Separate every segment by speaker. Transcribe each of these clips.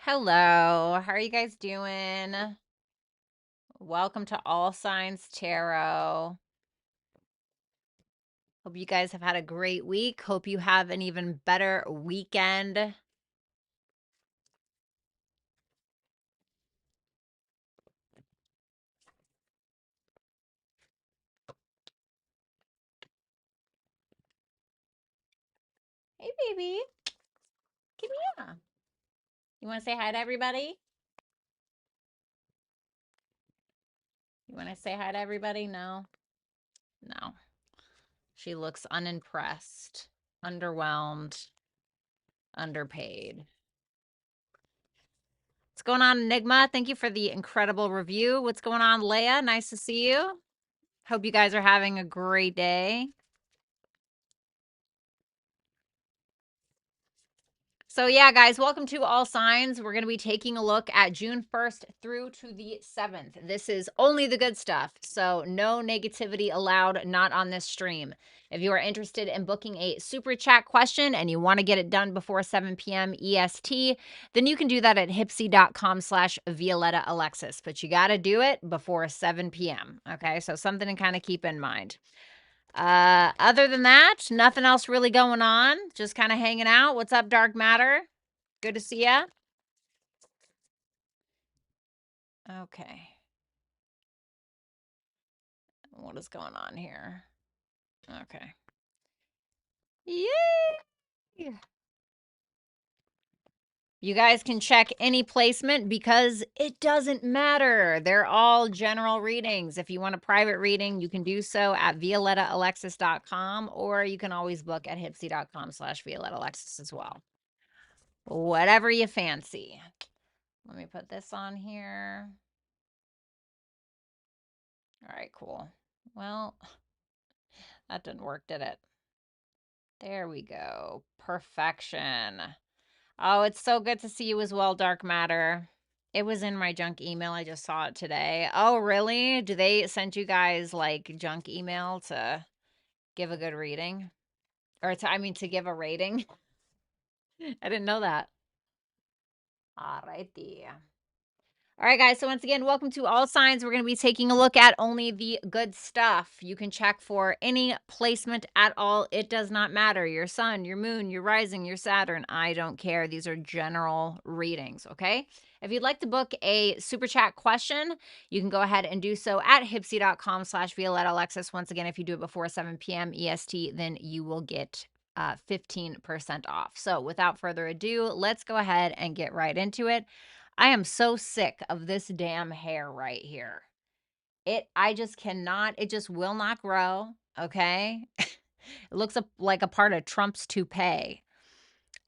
Speaker 1: Hello, how are you guys doing? Welcome to All Signs Tarot. Hope you guys have had a great week. Hope you have an even better weekend. Hey, baby. Give me a. You want to say hi to everybody? You want to say hi to everybody? No? No. She looks unimpressed, underwhelmed, underpaid. What's going on, Enigma? Thank you for the incredible review. What's going on, Leia? Nice to see you. Hope you guys are having a great day. So yeah, guys, welcome to All Signs. We're going to be taking a look at June 1st through to the 7th. This is only the good stuff, so no negativity allowed, not on this stream. If you are interested in booking a super chat question and you want to get it done before 7 p.m. EST, then you can do that at hipsy.com/Violetta Alexis, but you got to do it before 7 p.m. Okay, so something to kind of keep in mind. Other than that, nothing else really going on. Just kind of hanging out. What's up, Dark Matter? Good to see ya. Okay. What is going on here? Okay. Yay! You guys can check any placement because it doesn't matter. They're all general readings. If you want a private reading, you can do so at violettaalexis.com, or you can always book at hipsy.com/violettaalexis as well. Whatever you fancy. Let me put this on here. All right, cool. Well, that didn't work, did it? There we go. Perfection. Oh, it's so good to see you as well, Dark Matter. It was in my junk email. I just saw it today. Oh, really? Do they send you guys like junk email to give a good reading? Or to give a rating? I didn't know that. All righty. All right, guys. So once again, welcome to All Signs. We're going to be taking a look at only the good stuff. You can check for any placement at all. It does not matter. Your sun, your moon, your rising, your Saturn. I don't care. These are general readings, okay? If you'd like to book a super chat question, you can go ahead and do so at hipsy.com/Violetta Alexis. Once again, if you do it before 7 p.m. EST, then you will get 15% off. So without further ado, let's go ahead and get right into it. I am so sick of this damn hair right here. I just cannot, it just will not grow, okay? It looks like a part of Trump's toupee.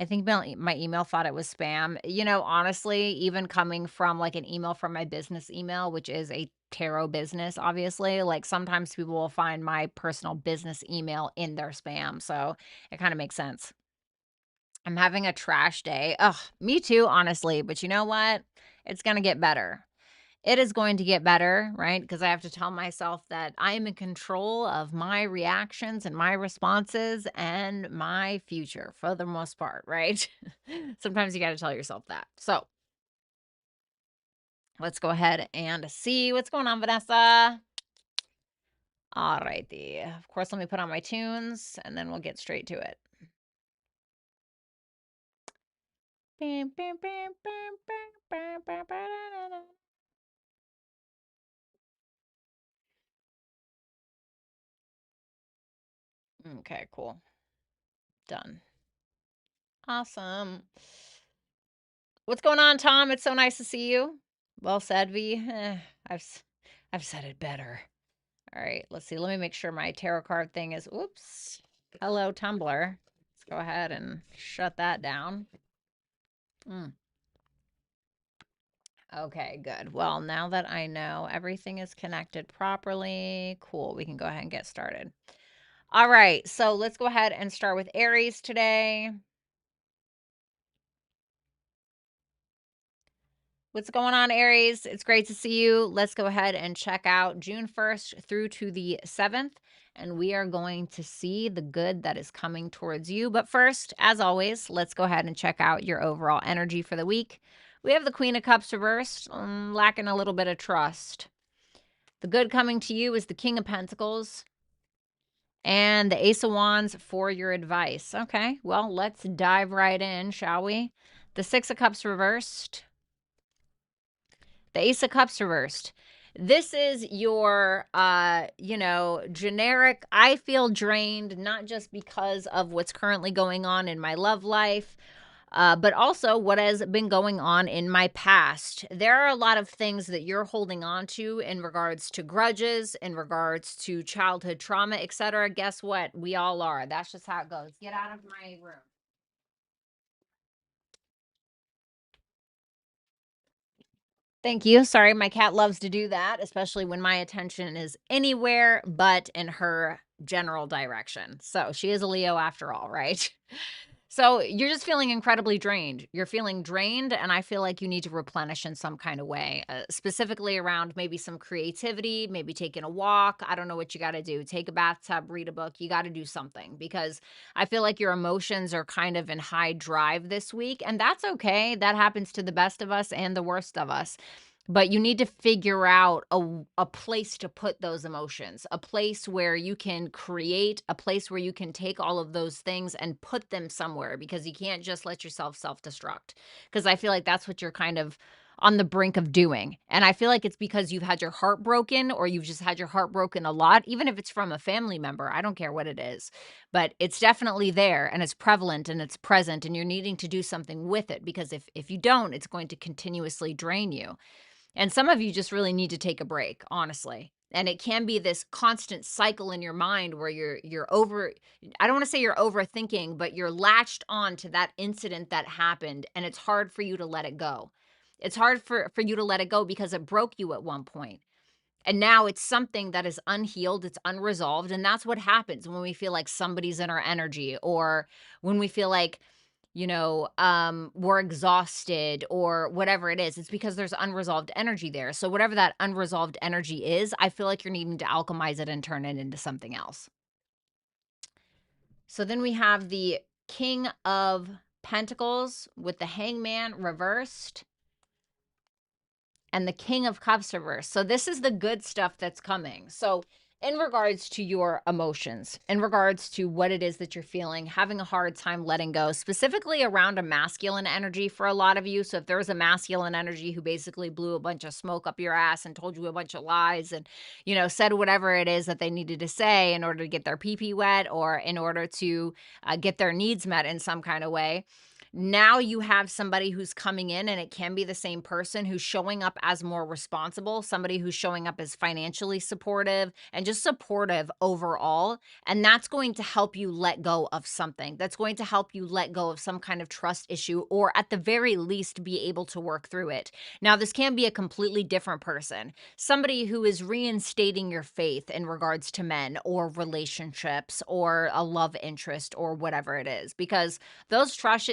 Speaker 1: I think my email thought it was spam. You know, honestly, even coming from like an email from my business email, which is a tarot business, obviously, like sometimes people will find my personal business email in their spam. So it kind of makes sense. I'm having a trash day. Ugh, me too, honestly. But you know what? It's going to get better. It is going to get better, right? Because I have to tell myself that I am in control of my reactions and my responses and my future for the most part, right? Sometimes you got to tell yourself that. So let's go ahead and see what's going on, Vanessa. All righty. Of course, let me put on my tunes and then we'll get straight to it. Okay, cool. Done. Awesome. What's going on, Tom? It's so nice to see you. Well said, V. I've said it better. All right, let's see. Let me make sure my tarot card thing is, oops. Hello, Tumblr. Let's go ahead and shut that down. Okay, good. Well, now that I know everything is connected properly, cool. We can go ahead and get started. All right, so let's go ahead and start with Aries today. What's going on, Aries? It's great to see you. Let's go ahead and check out June 1st through to the 7th, and we are going to see the good that is coming towards you. But first, as always, let's go ahead and check out your overall energy for the week. We have the Queen of Cups reversed, lacking a little bit of trust. The good coming to you is the King of Pentacles and the Ace of Wands for your advice. Okay, well, let's dive right in, shall we? The Six of Cups reversed. The Ace of Cups reversed. This is your, generic, I feel drained, not just because of what's currently going on in my love life, but also what has been going on in my past. There are a lot of things that you're holding on to in regards to grudges, in regards to childhood trauma, etc. Guess what? We all are. That's just how it goes. Get out of my room. Thank you. Sorry, my cat loves to do that, especially when my attention is anywhere but in her general direction. So she is a Leo after all, right? So you're just feeling incredibly drained. You're feeling drained, and I feel like you need to replenish in some kind of way, specifically around maybe some creativity, maybe taking a walk. I don't know what you got to do. Take a bathtub, read a book. You got to do something because I feel like your emotions are kind of in high drive this week, and that's okay. That happens to the best of us and the worst of us. But you need to figure out a place to put those emotions, a place where you can create, a place where you can take all of those things and put them somewhere because you can't just let yourself self-destruct. Because I feel like that's what you're kind of on the brink of doing. And I feel like it's because you've had your heart broken or you've just had your heart broken a lot, even if it's from a family member. I don't care what it is, but it's definitely there and it's prevalent and it's present and you're needing to do something with it because if you don't, it's going to continuously drain you. And some of you just really need to take a break, honestly. And it can be this constant cycle in your mind where you're over I don't want to say you're overthinking, but you're latched on to that incident that happened and it's hard for you to let it go. It's hard for you to let it go because it broke you at one point. And now it's something that is unhealed, it's unresolved, and that's what happens when we feel like somebody's in our energy or when we feel like we're exhausted or whatever it is. It's because there's unresolved energy there. So whatever that unresolved energy is, I feel like you're needing to alchemize it and turn it into something else. So then we have the King of Pentacles with the Hangman reversed and the King of Cups reversed. So this is the good stuff that's coming. So in regards to your emotions, in regards to what it is that you're feeling, having a hard time letting go, specifically around a masculine energy for a lot of you. So if there's a masculine energy who basically blew a bunch of smoke up your ass and told you a bunch of lies and, said whatever it is that they needed to say in order to get their pee-pee wet or in order to get their needs met in some kind of way. Now you have somebody who's coming in, and it can be the same person who's showing up as more responsible, somebody who's showing up as financially supportive and just supportive overall. And that's going to help you let go of something. That's going to help you let go of some kind of trust issue, or at the very least, be able to work through it. Now, this can be a completely different person, somebody who is reinstating your faith in regards to men or relationships or a love interest or whatever it is, because those trust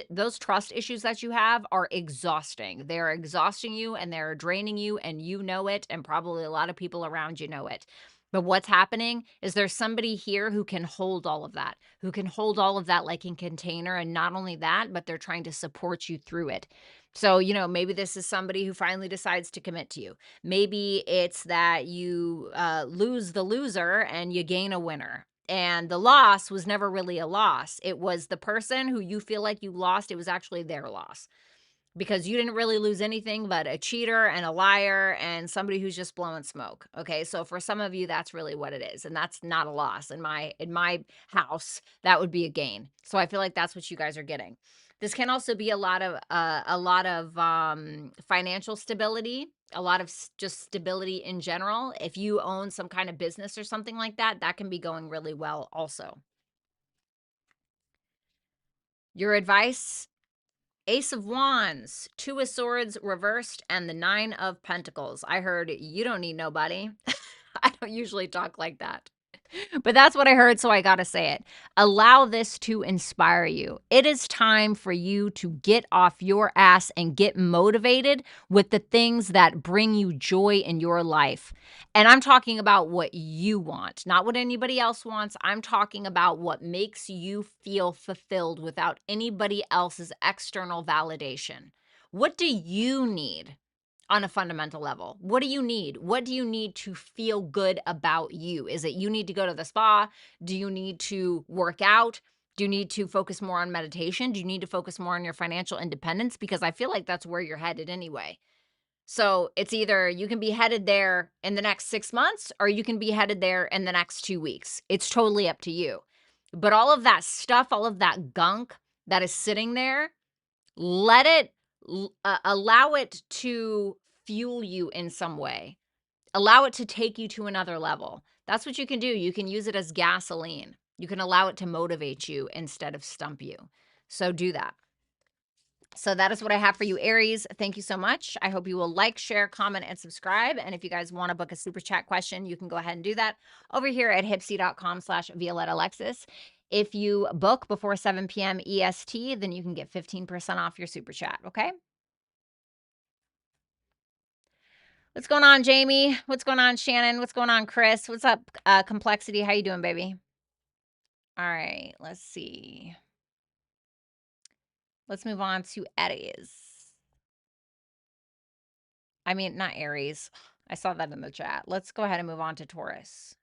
Speaker 1: issues that you have are exhausting. They're exhausting you and they're draining you, and you know it, and probably a lot of people around you know it. But what's happening is there's somebody here who can hold all of that, like in container. And not only that, but they're trying to support you through it. So, maybe this is somebody who finally decides to commit to you. Maybe it's that you lose the loser and you gain a winner. And the loss was never really a loss. It was the person who you feel like you lost. It was actually their loss because you didn't really lose anything but a cheater and a liar and somebody who's just blowing smoke. Okay. So for some of you, that's really what it is. And that's not a loss in my house. That would be a gain. So I feel like that's what you guys are getting. This can also be a lot of financial stability, a lot of just stability in general. If you own some kind of business or something like that, that can be going really well also. Your advice: Ace of Wands, Two of Swords reversed, and the Nine of Pentacles. I heard you don't need nobody. I don't usually talk like that. But that's what I heard, so I got to say it. Allow this to inspire you. It is time for you to get off your ass and get motivated with the things that bring you joy in your life. And I'm talking about what you want, not what anybody else wants. I'm talking about what makes you feel fulfilled without anybody else's external validation. What do you need on a fundamental level? What do you need? What do you need to feel good about you? Is it you need to go to the spa? Do you need to work out? Do you need to focus more on meditation? Do you need to focus more on your financial independence? Because I feel like that's where you're headed anyway. So it's either you can be headed there in the next 6 months or you can be headed there in the next 2 weeks. It's totally up to you. But all of that stuff, all of that gunk that is sitting there, let it allow it to fuel you in some way. Allow it to take you to another level. That's what you can do. You can use it as gasoline. You can allow it to motivate you instead of stump you. So do that. So that is what I have for you, Aries. Thank you so much. I hope you will like, share, comment, and subscribe. And if you guys want to book a super chat question, you can go ahead and do that over here at hipsy.com/Violetta Alexis. If you book before 7 p.m. EST, then you can get 15% off your super chat, okay? What's going on, Jamie? What's going on, Shannon? What's going on, Chris? What's up, Complexity? How you doing, baby? All right, let's see. Let's move on to Aries. I mean, not Aries. I saw that in the chat. Let's go ahead and move on to Taurus.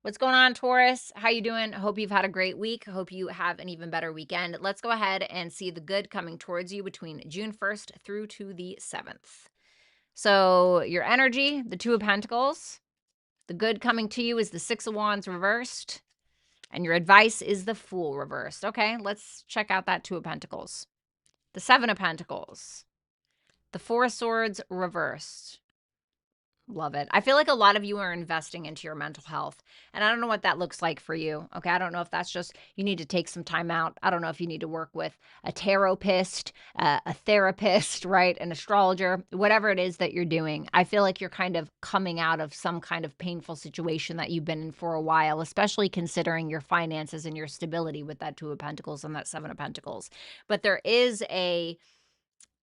Speaker 1: What's going on, Taurus? How you doing? Hope you've had a great week. Hope you have an even better weekend. Let's go ahead and see the good coming towards you between June 1st through to the 7th. So your energy, the Two of Pentacles. The good coming to you is the Six of Wands reversed. And your advice is the Fool reversed. Okay, let's check out that Two of Pentacles. The Seven of Pentacles. The Four of Swords reversed. Love it. I feel like a lot of you are investing into your mental health. And I don't know what that looks like for you. Okay. I don't know if that's just you need to take some time out. I don't know if you need to work with a tarotist, a therapist, right? An astrologer, whatever it is that you're doing. I feel like you're kind of coming out of some kind of painful situation that you've been in for a while, especially considering your finances and your stability with that Two of Pentacles and that Seven of Pentacles. But there is a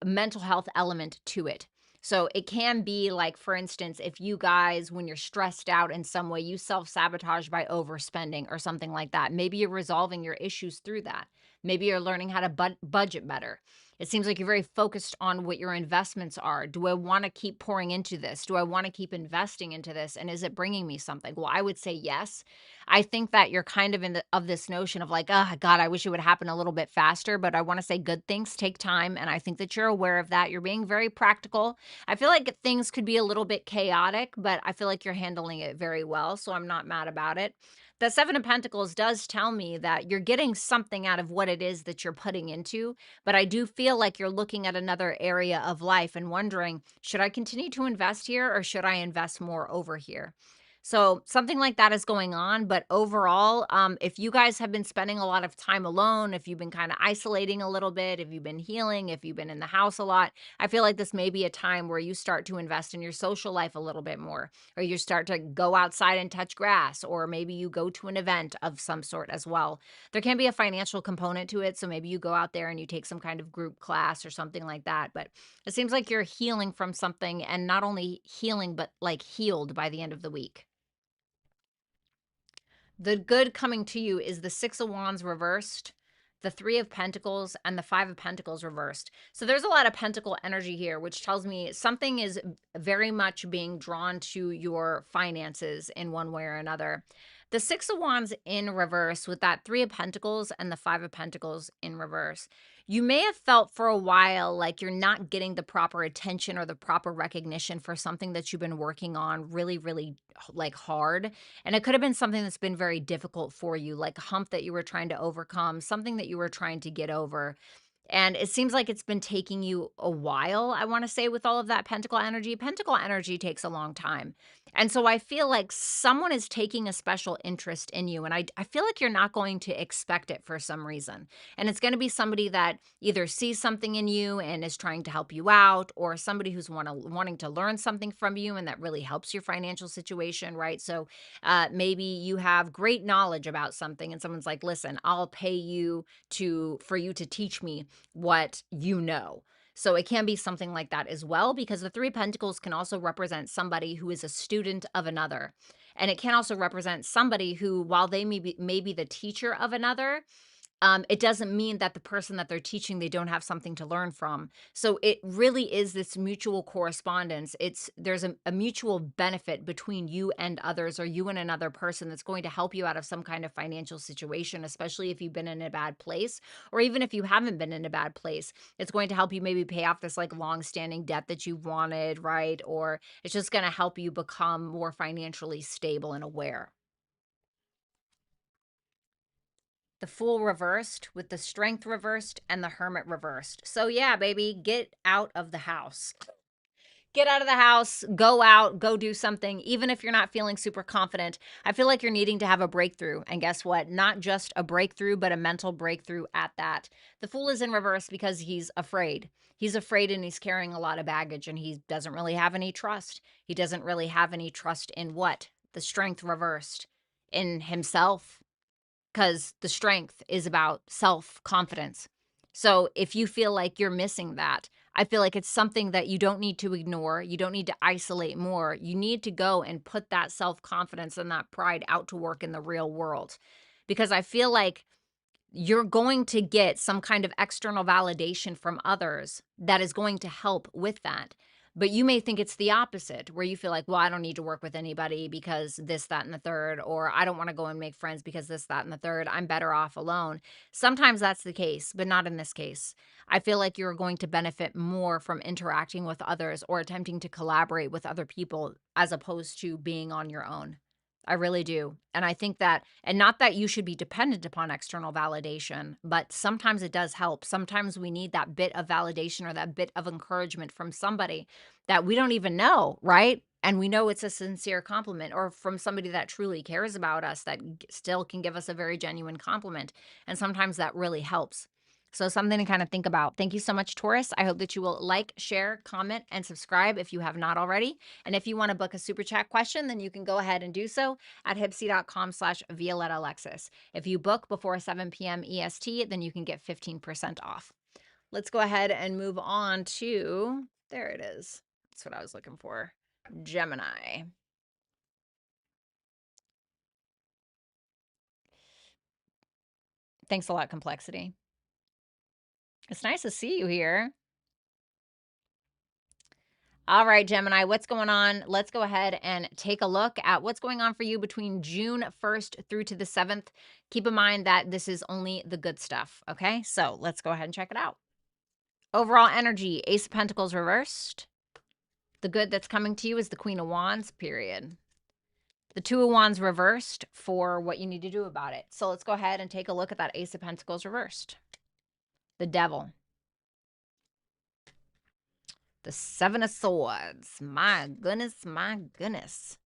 Speaker 1: mental health element to it. So it can be like, for instance, if you guys, when you're stressed out in some way, you self-sabotage by overspending or something like that. Maybe you're resolving your issues through that. Maybe you're learning how to budget better. It seems like you're very focused on what your investments are. Do I want to keep pouring into this? Do I want to keep investing into this? And is it bringing me something? Well, I would say yes. I think that you're kind of of this notion of like, oh God, I wish it would happen a little bit faster, but I want to say good things take time. And I think that you're aware of that. You're being very practical. I feel like things could be a little bit chaotic, but I feel like you're handling it very well. So I'm not mad about it. The Seven of Pentacles does tell me that you're getting something out of what it is that you're putting into, but I do feel like you're looking at another area of life and wondering, should I continue to invest here or should I invest more over here? So something like that is going on. But overall, if you guys have been spending a lot of time alone, if you've been kind of isolating a little bit, if you've been healing, if you've been in the house a lot, I feel like this may be a time where you start to invest in your social life a little bit more, or you start to go outside and touch grass, or maybe you go to an event of some sort as well. There can be a financial component to it. So maybe you go out there and you take some kind of group class or something like that. But it seems like you're healing from something, and not only healing, but like healed by the end of the week. The good coming to you is the Six of Wands reversed, the Three of Pentacles, and the Five of Pentacles reversed. So there's a lot of pentacle energy here, which tells me something is very much being drawn to your finances in one way or another. The Six of Wands in reverse with that Three of Pentacles and the Five of Pentacles in reverse. You may have felt for a while like you're not getting the proper attention or the proper recognition for something that you've been working on really, really like hard. And it could have been something that's been very difficult for you, like a hump that you were trying to overcome, something that you were trying to get over. And it seems like it's been taking you a while, I want to say, with all of that pentacle energy. Pentacle energy takes a long time. And so I feel like someone is taking a special interest in you. And I feel like you're not going to expect it for some reason. And it's going to be somebody that either sees something in you and is trying to help you out, or somebody who's wanting to learn something from you and that really helps your financial situation, right? So maybe you have great knowledge about something and someone's like, listen, I'll pay you for you to teach me what you know. So it can be something like that as well, because the Three of Pentacles can also represent somebody who is a student of another. And it can also represent somebody who, while they may be the teacher of another, it doesn't mean that the person that they're teaching, they don't have something to learn from. So it really is this mutual correspondence. There's a mutual benefit between you and others, or you and another person, that's going to help you out of some kind of financial situation, especially if you've been in a bad place, or even if you haven't been in a bad place. It's going to help you maybe pay off this like long-standing debt that you wanted, right? Or it's just going to help you become more financially stable and aware. The Fool reversed with the Strength reversed and the Hermit reversed. So yeah, baby, get out of the house. Get out of the house, go out, go do something. Even if you're not feeling super confident, I feel like you're needing to have a breakthrough. And guess what? Not just a breakthrough, but a mental breakthrough at that. The Fool is in reverse because he's afraid. He's afraid and he's carrying a lot of baggage, and he doesn't really have any trust. He doesn't really have any trust in what? The Strength reversed. In himself, because the strength is about self-confidence. So if you feel like you're missing that, I feel like it's something that you don't need to ignore. You don't need to isolate more. You need to go and put that self-confidence and that pride out to work in the real world. Because I feel like you're going to get some kind of external validation from others that is going to help with that. But you may think it's the opposite, where you feel like, well, I don't need to work with anybody because this, that, and the third, or I don't want to go and make friends because this, that, and the third. I'm better off alone. Sometimes that's the case, but not in this case. I feel like you're going to benefit more from interacting with others or attempting to collaborate with other people as opposed to being on your own. I really do. And I think that, and not that you should be dependent upon external validation, but sometimes it does help. Sometimes we need that bit of validation or that bit of encouragement from somebody that we don't even know, right? And we know it's a sincere compliment, or from somebody that truly cares about us that still can give us a very genuine compliment. And sometimes that really helps. So something to kind of think about. Thank you so much, Taurus. I hope that you will like, share, comment, and subscribe if you have not already. And if you want to book a super chat question, then you can go ahead and do so at hipsy.com/Violetta Alexis. If you book before 7 p.m. EST, then you can get 15% off. Let's go ahead and move on to, there it is. That's what I was looking for. Gemini. Thanks a lot, Complexity. It's nice to see you here. All right, Gemini, what's going on? Let's go ahead and take a look at what's going on for you between June 1st through to the 7th. Keep in mind that this is only the good stuff, okay? So let's go ahead and check it out. Overall energy, Ace of Pentacles reversed. The good that's coming to you is the Queen of Wands, period. The Two of Wands reversed for what you need to do about it. So let's go ahead and take a look at that Ace of Pentacles reversed. The Devil. The Seven of Swords. My goodness, my goodness.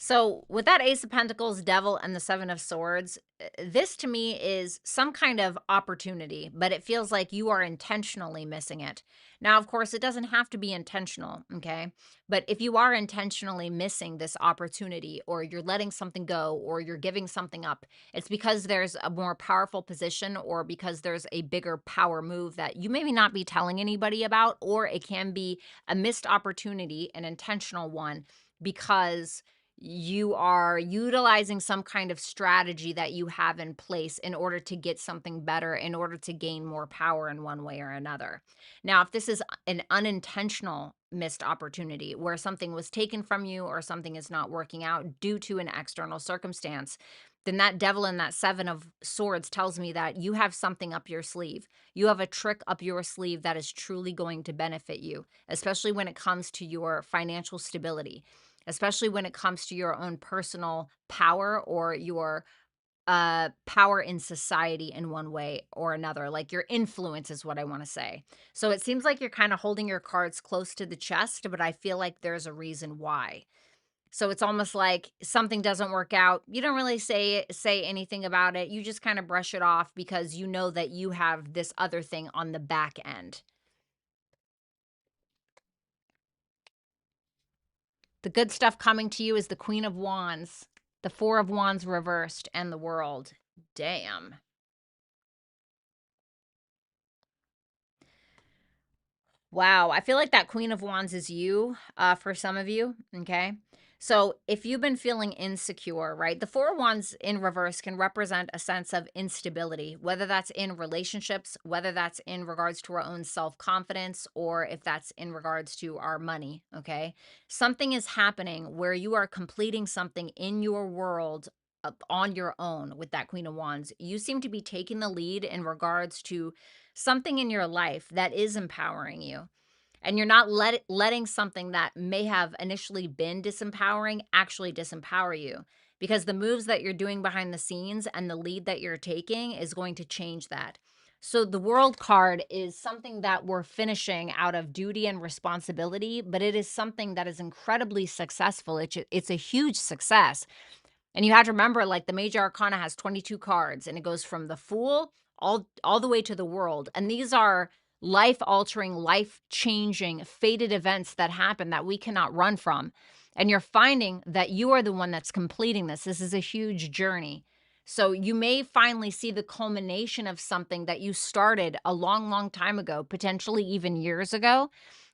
Speaker 1: So with that Ace of Pentacles, Devil, and the Seven of Swords, this to me is some kind of opportunity, but it feels like you are intentionally missing it. Now, of course, it doesn't have to be intentional, okay? But if you are intentionally missing this opportunity, or you're letting something go, or you're giving something up, it's because there's a more powerful position, or because there's a bigger power move that you maybe not be telling anybody about, or it can be a missed opportunity, an intentional one, because you are utilizing some kind of strategy that you have in place in order to get something better, in order to gain more power in one way or another. Now, if this is an unintentional missed opportunity where something was taken from you or something is not working out due to an external circumstance, then that Devil and that Seven of Swords tells me that you have something up your sleeve. You have a trick up your sleeve that is truly going to benefit you, especially when it comes to your financial stability, especially when it comes to your own personal power, or your power in society in one way or another. Like your influence is what I want to say. So it seems like you're kind of holding your cards close to the chest, but I feel like there's a reason why. So it's almost like something doesn't work out. You don't really say anything about it. You just kind of brush it off because you know that you have this other thing on the back end. The good stuff coming to you is the Queen of Wands, the Four of Wands reversed, and the World. Damn. Wow. I feel like that Queen of Wands is you for some of you, okay? So if you've been feeling insecure, right, the Four of Wands in reverse can represent a sense of instability, whether that's in relationships, whether that's in regards to our own self-confidence, or if that's in regards to our money, okay? Something is happening where you are completing something in your world on your own with that Queen of Wands. You seem to be taking the lead in regards to something in your life that is empowering you, and you're not letting something that may have initially been disempowering actually disempower you, because the moves that you're doing behind the scenes and the lead that you're taking is going to change that. So the World card is something that we're finishing out of duty and responsibility, but it is something that is incredibly successful. It's a huge success. And you have to remember, like, the Major Arcana has 22 cards, and it goes from the Fool all the way to the World. And these are life-altering, life-changing, fated events that happen that we cannot run from. And you're finding that you are the one that's completing this. This is a huge journey. So you may finally see the culmination of something that you started a long, long time ago, potentially even years ago.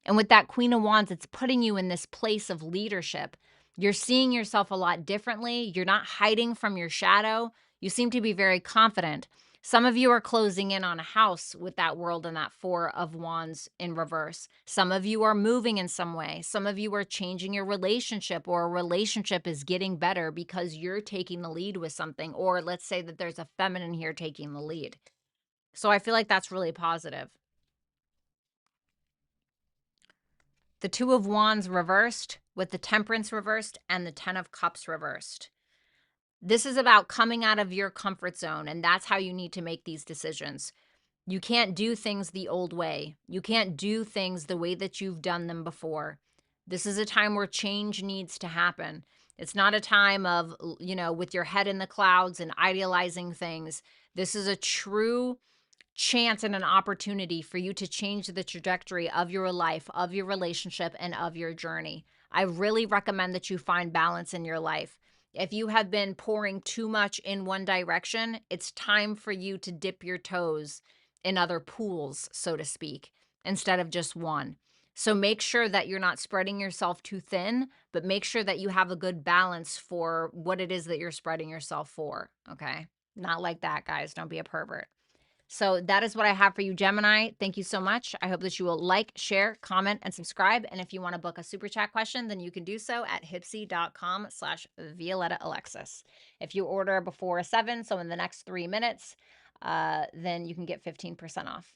Speaker 1: And with that Queen of Wands, it's putting you in this place of leadership. You're seeing yourself a lot differently. You're not hiding from your shadow. You seem to be very confident. Some of you are closing in on a house with that World and that Four of Wands in reverse. Some of you are moving in some way. Some of you are changing your relationship, or a relationship is getting better because you're taking the lead with something. Or let's say that there's a feminine here taking the lead. So I feel like that's really positive. The Two of Wands reversed with the Temperance reversed and the Ten of Cups reversed. This is about coming out of your comfort zone, and that's how you need to make these decisions. You can't do things the old way. You can't do things the way that you've done them before. This is a time where change needs to happen. It's not a time of, with your head in the clouds and idealizing things. This is a true chance and an opportunity for you to change the trajectory of your life, of your relationship, and of your journey. I really recommend that you find balance in your life. If you have been pouring too much in one direction, it's time for you to dip your toes in other pools, so to speak, instead of just one. So make sure that you're not spreading yourself too thin, but make sure that you have a good balance for what it is that you're spreading yourself for, okay? Not like that, guys. Don't be a pervert. So that is what I have for you, Gemini. Thank you so much. I hope that you will like, share, comment, and subscribe. And if you want to book a super chat question, then you can do so at hipsy.com/Violetta Alexis. If you order before 7, so in the next 3 minutes, then you can get 15% off.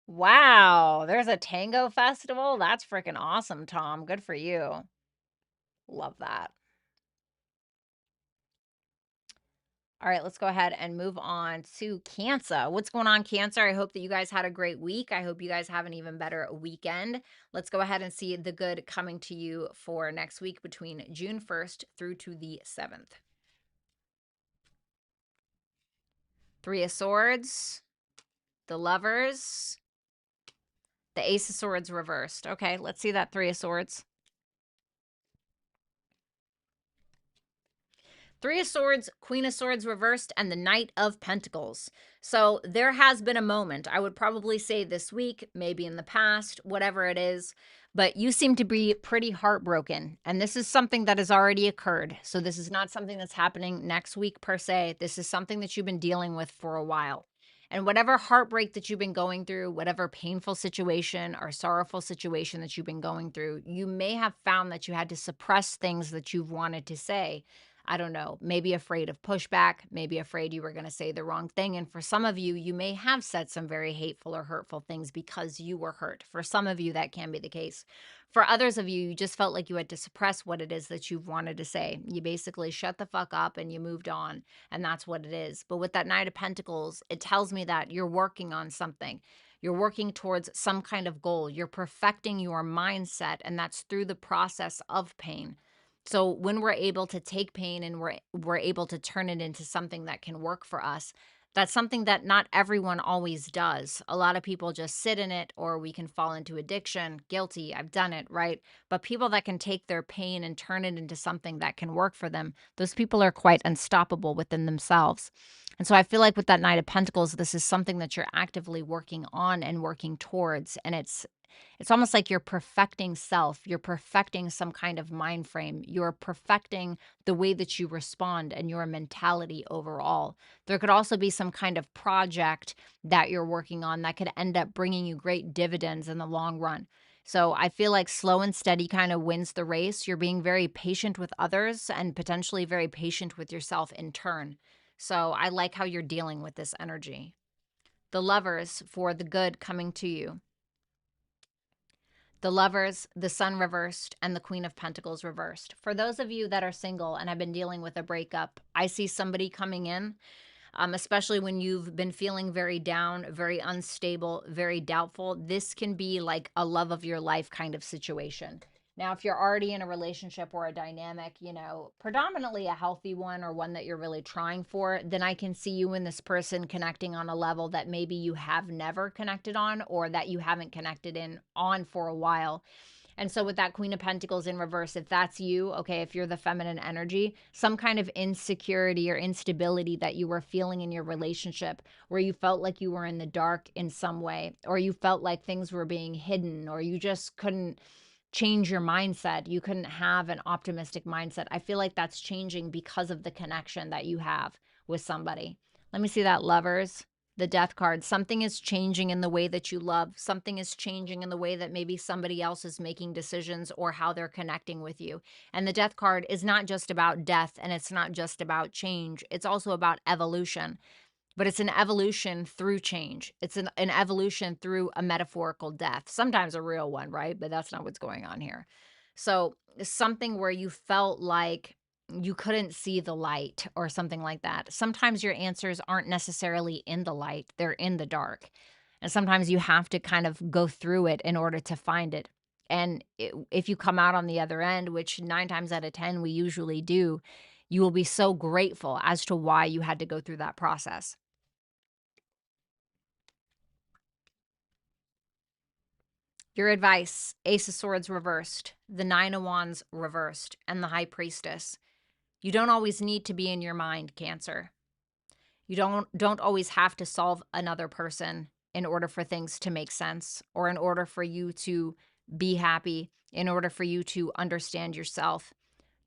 Speaker 1: Wow, there's a tango festival? That's freaking awesome, Tom. Good for you. Love that. All right, let's go ahead and move on to Cancer. What's going on, Cancer? I hope that you guys had a great week. I hope you guys have an even better weekend. Let's go ahead and see the good coming to you for next week between June 1st through to the 7th. Three of Swords, the Lovers, the Ace of Swords reversed. Okay, let's see that Three of Swords. Three of Swords, Queen of Swords reversed, and the Knight of Pentacles. So there has been a moment, I would probably say this week, maybe in the past, whatever it is, but you seem to be pretty heartbroken. And this is something that has already occurred. So this is not something that's happening next week per se. This is something that you've been dealing with for a while. And whatever heartbreak that you've been going through, whatever painful situation or sorrowful situation that you've been going through, you may have found that you had to suppress things that you've wanted to say. I don't know, maybe afraid of pushback, maybe afraid you were going to say the wrong thing. And for some of you, you may have said some very hateful or hurtful things because you were hurt. For some of you, that can be the case. For others of you, you just felt like you had to suppress what it is that you've wanted to say. You basically shut the fuck up and you moved on, and that's what it is. But with that Knight of Pentacles, it tells me that you're working on something. You're working towards some kind of goal. You're perfecting your mindset, and that's through the process of pain. So when we're able to take pain and we're able to turn it into something that can work for us, That's something that not everyone always does. A lot of people just sit in it, or we can fall into addiction. Guilty, I've done it, right? But people that can take their pain and turn it into something that can work for them, those people are quite unstoppable within themselves. And so I feel like with that Knight of Pentacles, this is something that you're actively working on and working towards. And it's almost like you're perfecting self. You're perfecting some kind of mind frame. You're perfecting the way that you respond and your mentality overall. There could also be some kind of project that you're working on that could end up bringing you great dividends in the long run. So I feel like slow and steady kind of wins the race. You're being very patient with others and potentially very patient with yourself in turn. So I like how you're dealing with this energy. The Lovers, for the good coming to you. The Lovers, the Sun reversed, and the Queen of Pentacles reversed. For those of you that are single and have been dealing with a breakup, I see somebody coming in, especially when you've been feeling very down, very unstable, very doubtful. This can be like a love of your life kind of situation. Now, if you're already in a relationship or a dynamic, predominantly a healthy one or one that you're really trying for, then I can see you and this person connecting on a level that maybe you have never connected on, or that you haven't connected on for a while. And so with that Queen of Pentacles in reverse, if that's you, okay, if you're the feminine energy, some kind of insecurity or instability that you were feeling in your relationship, where you felt like you were in the dark in some way, or you felt like things were being hidden, or you just couldn't change your mindset. You couldn't have an optimistic mindset. I feel like that's changing because of the connection that you have with somebody. Let me see that, Lovers. The Death card. Something is changing in the way that you love. Something is changing in the way that maybe somebody else is making decisions or how they're connecting with you. And the Death card is not just about death, and it's not just about change. It's also about evolution. But it's an evolution through change. It's an evolution through a metaphorical death, sometimes a real one, right? But that's not what's going on here. So something where you felt like you couldn't see the light or something like that. Sometimes your answers aren't necessarily in the light, they're in the dark. And sometimes you have to kind of go through it in order to find it. And if you come out on the other end, which 9 times out of 10 we usually do, you will be so grateful as to why you had to go through that process. Your advice: Ace of Swords reversed, the Nine of Wands reversed, and the High Priestess. You don't always need to be in your mind, Cancer. You don't always have to solve another person in order for things to make sense, or in order for you to be happy, in order for you to understand yourself.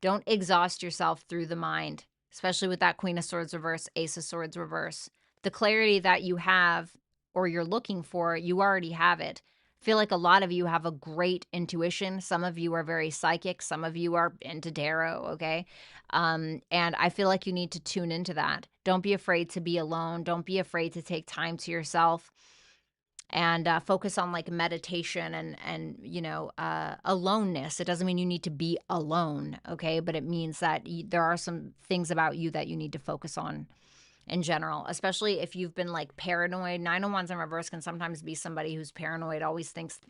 Speaker 1: Don't exhaust yourself through the mind, especially with that Queen of Swords reverse, Ace of Swords reverse. The clarity that you have, or you're looking for, you already have it. I feel like a lot of you have a great intuition. Some of you are very psychic. Some of you are into tarot, okay? And I feel like you need to tune into that. Don't be afraid to be alone. Don't be afraid to take time to yourself, and focus on like meditation and aloneness. It doesn't mean you need to be alone, okay? But it means that there are some things about you that you need to focus on in general, especially if you've been like paranoid. Nine of Wands in reverse can sometimes be somebody who's paranoid, always thinks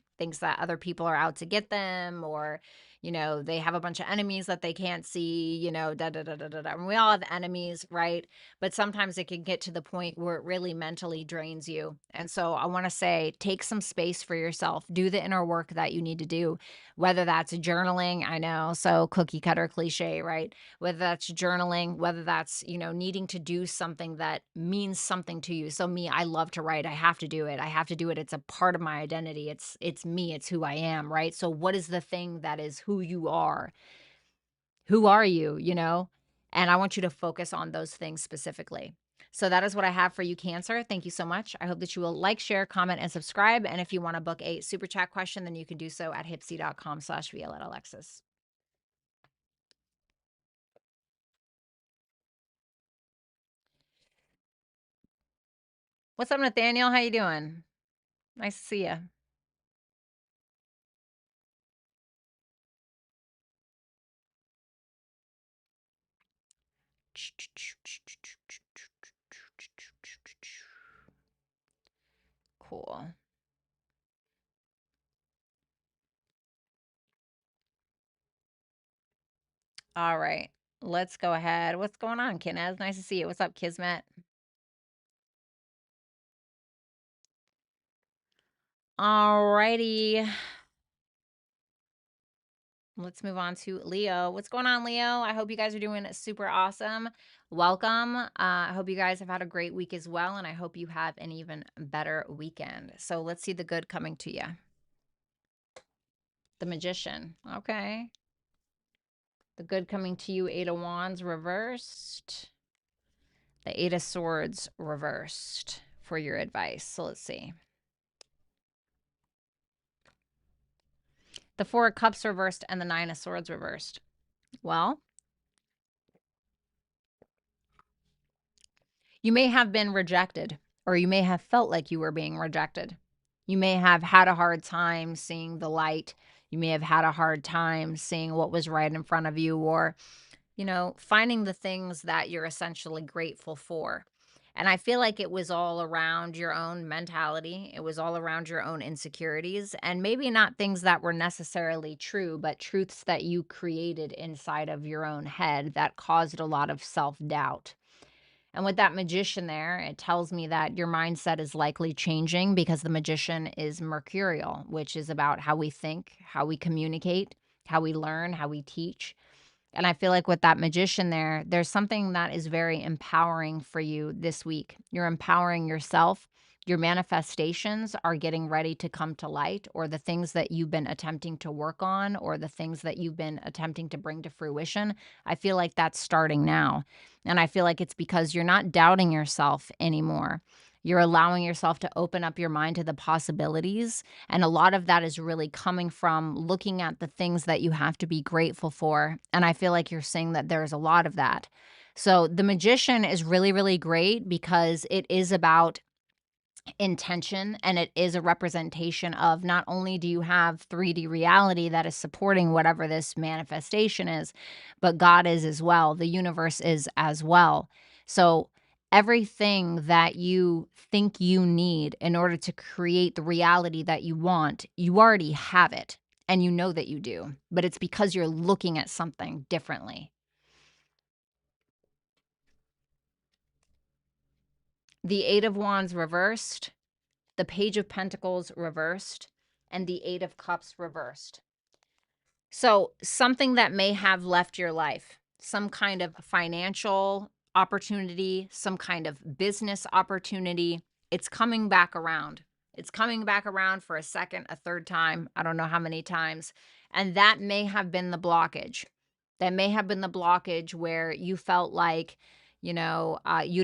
Speaker 1: that other people are out to get them, or they have a bunch of enemies that they can't see, da da da da da da. And we all have enemies, right? But sometimes it can get to the point where it really mentally drains you. And so I want to say, take some space for yourself. Do the inner work that you need to do, whether that's journaling. I know, so cookie cutter cliche, right? Whether that's journaling, whether that's, needing to do something that means something to you. So me, I love to write. I have to do it. I have to do it. It's a part of my identity. It's me. It's who I am, right? So what is the thing that is who you are? Who are you, And I want you to focus on those things specifically. So that is what I have for you, Cancer. Thank you so much. I hope that you will like, share, comment, and subscribe. And if you want to book a super chat question, then you can do so at hipsy.com/Violetta Alexis. What's up, Nathaniel? How you doing? Nice to see you. Cool. All right. Let's go ahead. What's going on, Kinez? Nice to see you. What's up, Kismet? Alrighty. Let's move on to Leo. What's going on, Leo? I hope you guys are doing super awesome. Welcome. I hope you guys have had a great week as well, and I hope you have an even better weekend. So let's see the good coming to you. The Magician. Okay. The good coming to you, Eight of Wands reversed. The Eight of Swords reversed for your advice. So let's see. The Four of Cups reversed and the Nine of Swords reversed. Well, you may have been rejected, or you may have felt like you were being rejected. You may have had a hard time seeing the light. You may have had a hard time seeing what was right in front of you, or, finding the things that you're essentially grateful for. And I feel like it was all around your own mentality. It was all around your own insecurities, and maybe not things that were necessarily true, but truths that you created inside of your own head that caused a lot of self-doubt. And with that Magician there, it tells me that your mindset is likely changing because the Magician is mercurial, which is about how we think, how we communicate, how we learn, how we teach. And I feel like with that Magician there, there's something that is very empowering for you this week. You're empowering yourself. Your manifestations are getting ready to come to light, or the things that you've been attempting to work on, or the things that you've been attempting to bring to fruition. I feel like that's starting now. And I feel like it's because you're not doubting yourself anymore. You're allowing yourself to open up your mind to the possibilities. And a lot of that is really coming from looking at the things that you have to be grateful for. And I feel like you're saying that there's a lot of that. So the Magician is really, really great because it is about intention, and it is a representation of not only do you have 3D reality that is supporting whatever this manifestation is, but God is as well. The universe is as well. So everything that you think you need in order to create the reality that you want, you already have it, and you know that you do, but it's because you're looking at something differently. The Eight of Wands reversed, the Page of Pentacles reversed, and the Eight of Cups reversed. So something that may have left your life, some kind of financial opportunity, some kind of business opportunity, it's coming back around. It's coming back around for a second, a third time. I don't know how many times. And that may have been the blockage. That may have been the blockage where you felt like, you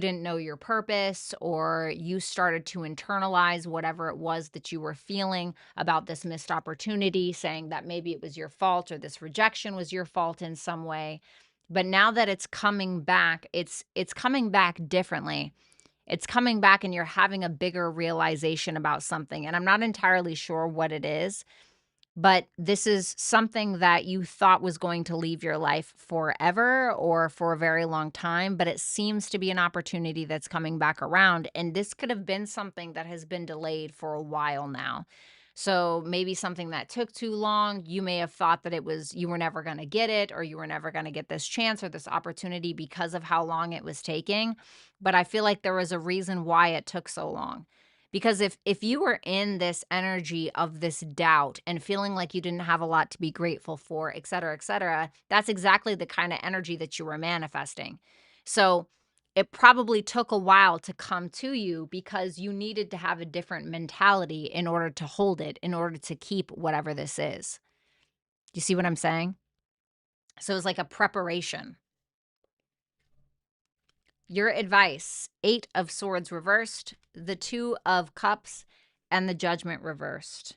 Speaker 1: didn't know your purpose, or you started to internalize whatever it was that you were feeling about this missed opportunity, saying that maybe it was your fault or this rejection was your fault in some way. But now that it's coming back, it's coming back differently. It's coming back and you're having a bigger realization about something. And I'm not entirely sure what it is, but this is something that you thought was going to leave your life forever or for a very long time, but it seems to be an opportunity that's coming back around. And this could have been something that has been delayed for a while now. So maybe something that took too long. You may have thought that you were never going to get it, or you were never going to get this chance or this opportunity because of how long it was taking. But I feel like there was a reason why it took so long. Because if you were in this energy of this doubt and feeling like you didn't have a lot to be grateful for, et cetera, that's exactly the kind of energy that you were manifesting. So it probably took a while to come to you because you needed to have a different mentality in order to hold it, in order to keep whatever this is. You see what I'm saying? So it's like a preparation. Your advice: Eight of Swords reversed, the Two of Cups, and the Judgment reversed.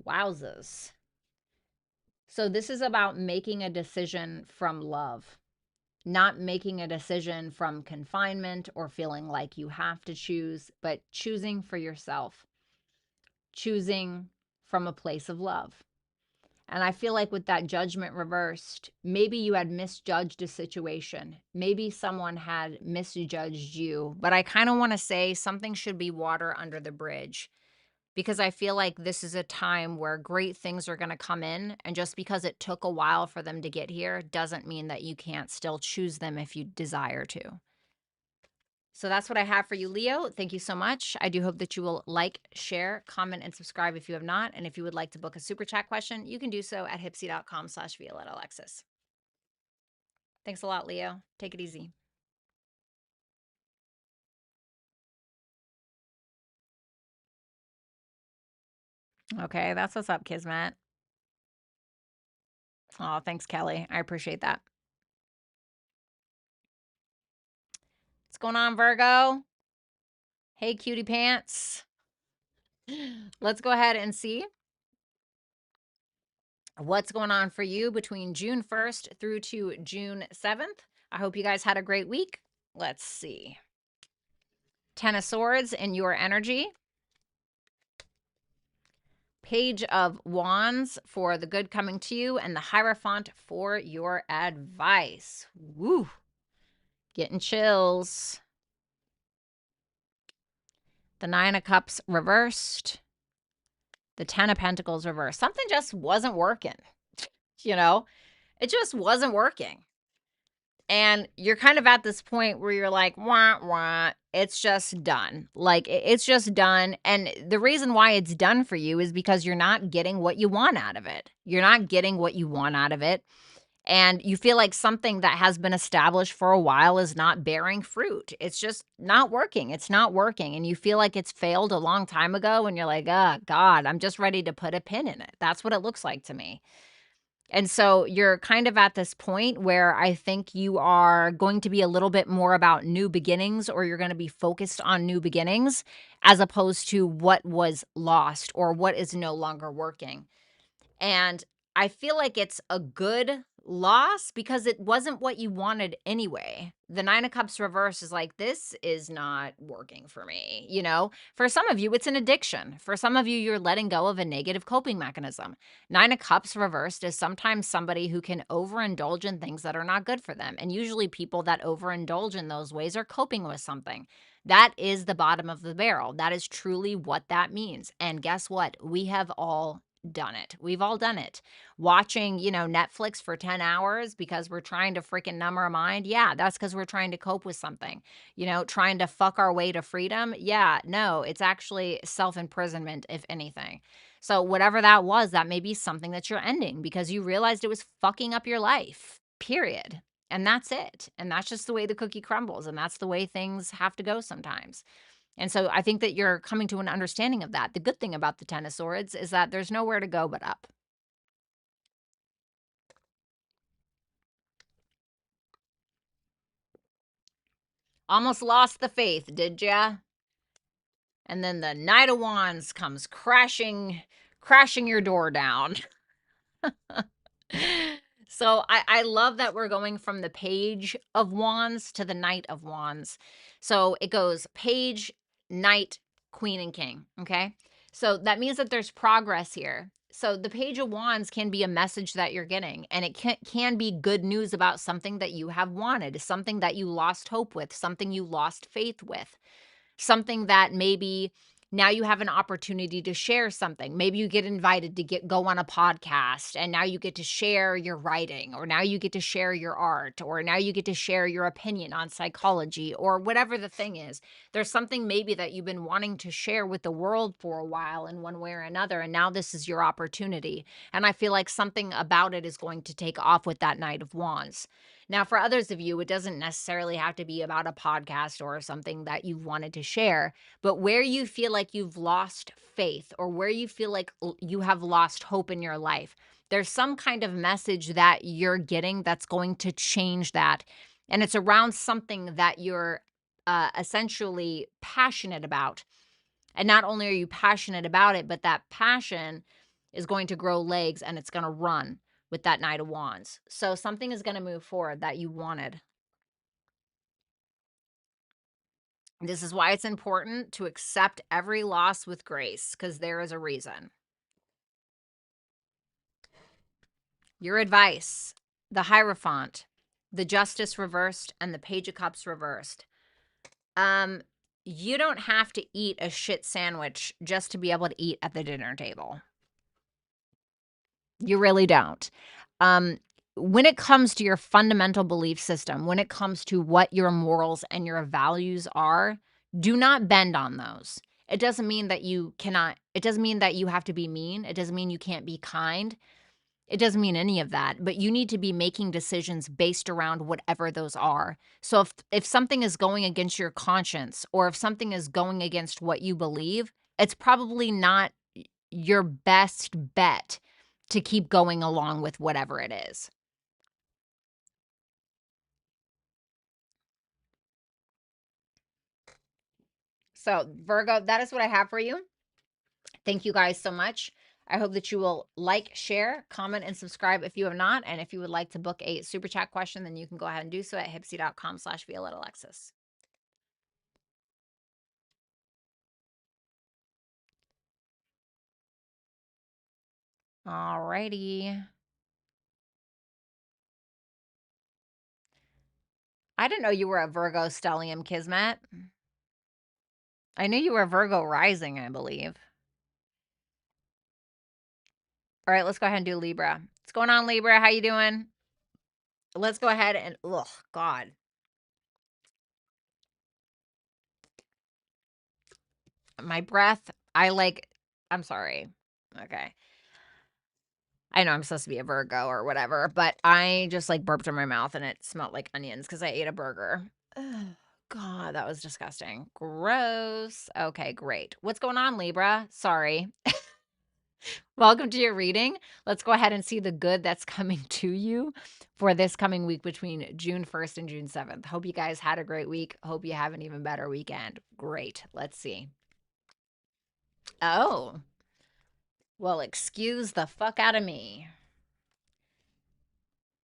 Speaker 1: Wowzers. So this is about making a decision from love, not making a decision from confinement or feeling like you have to choose, but choosing for yourself, choosing from a place of love. And I feel like with that Judgment reversed, maybe you had misjudged a situation. Maybe someone had misjudged you. But I kind of want to say something should be water under the bridge, because I feel like this is a time where great things are going to come in. And just because it took a while for them to get here doesn't mean that you can't still choose them if you desire to. So that's what I have for you, Leo. Thank you so much. I do hope that you will like, share, comment, and subscribe if you have not. And if you would like to book a super chat question, you can do so at hipsy.com/Violetta Alexis. Thanks a lot, Leo. Take it easy. Okay, that's what's up, Kismet. Oh, thanks, Kelly. I appreciate that. What's going on, Virgo? Hey, cutie pants. Let's go ahead and see what's going on for you between June 1st through to June 7th. I hope you guys had a great week. Let's see. Ten of Swords in your energy. Page of Wands for the good coming to you, and the Hierophant for your advice. Woo! Getting chills. The Nine of Cups reversed. The Ten of Pentacles reversed. Something just wasn't working. You know, it just wasn't working. And you're kind of at this point where you're like, wah, wah, it's just done. Like, it's just done. And the reason why it's done for you is because you're not getting what you want out of it. You're not getting what you want out of it. And you feel like something that has been established for a while is not bearing fruit. It's just not working. It's not working. And you feel like it's failed a long time ago. And you're like, oh, God, I'm just ready to put a pin in it. That's what it looks like to me. And so you're kind of at this point where I think you are going to be a little bit more about new beginnings, or you're going to be focused on new beginnings as opposed to what was lost or what is no longer working. And I feel like it's a good loss because it wasn't what you wanted anyway. The Nine of Cups reverse is like, this is not working for me. You know, for some of you, it's an addiction. For some of you, you're letting go of a negative coping mechanism. Nine of Cups reversed is sometimes somebody who can overindulge in things that are not good for them. And usually people that overindulge in those ways are coping with something. That is the bottom of the barrel. That is truly what that means. And guess what? We have all done it. We've all done it. Watching, Netflix for 10 hours because we're trying to freaking numb our mind. Yeah, that's because we're trying to cope with something. Trying to fuck our way to freedom. Yeah, no, it's actually self-imprisonment, if anything. So whatever that was, that may be something that you're ending because you realized it was fucking up your life, period. And that's it. And that's just the way the cookie crumbles. And that's the way things have to go sometimes. And so I think that you're coming to an understanding of that. The good thing about the Ten of Swords is that there's nowhere to go but up. Almost lost the faith, did ya? And then the Knight of Wands comes crashing your door down. So I love that we're going from the Page of Wands to the Knight of Wands. So it goes Page, Knight, Queen, and King, okay? So that means that there's progress here. So the Page of Wands can be a message that you're getting, and it can be good news about something that you have wanted, something that you lost hope with, something you lost faith with, something that maybe now you have an opportunity to share something. Maybe you get invited to go on a podcast, and now you get to share your writing, or now you get to share your art, or now you get to share your opinion on psychology, or whatever the thing is. There's something maybe that you've been wanting to share with the world for a while in one way or another, and now this is your opportunity. And I feel like something about it is going to take off with that Knight of Wands. Now, for others of you, it doesn't necessarily have to be about a podcast or something that you wanted to share, but where you feel like you've lost faith, or where you feel like you have lost hope in your life, there's some kind of message that you're getting that's going to change that. And it's around something that you're essentially passionate about. And not only are you passionate about it, but that passion is going to grow legs and it's going to run with that Knight of Wands. So something is going to move forward that you wanted. This is why it's important to accept every loss with grace, because there is a reason. Your advice: the Hierophant, the Justice reversed, and the Page of Cups reversed. You don't have to eat a shit sandwich just to be able to eat at the dinner table. You really don't. when it comes to your fundamental belief system, when it comes to what your morals and your values are, do not bend on those. It doesn't mean that you cannot, it doesn't mean that you have to be mean. It doesn't mean you can't be kind. It doesn't mean any of that, but you need to be making decisions based around whatever those are. So if something is going against your conscience, or if something is going against what you believe, it's probably not your best bet to keep going along with whatever it is. So, Virgo, that is what I have for you. Thank you guys so much. I hope that you will like, share, comment, and subscribe if you have not. And if you would like to book a super chat question, then you can go ahead and do so at hipsy.com/Violetta Alexis. All righty. I didn't know you were a Virgo stellium, Kismet. I knew you were Virgo rising, I believe. All right, let's go ahead and do Libra. What's going on, Libra? How you doing? Let's go ahead and, oh, God. My breath, I'm sorry. Okay. I know I'm supposed to be a Virgo or whatever, but I just like burped in my mouth and it smelled like onions because I ate a burger. Ugh, God, that was disgusting. Gross. Okay, great. What's going on, Libra? Sorry. Welcome to your reading. Let's go ahead and see the good that's coming to you for this coming week between June 1st and June 7th. Hope you guys had a great week. Hope you have an even better weekend. Great. Let's see. Oh, well, excuse the fuck out of me.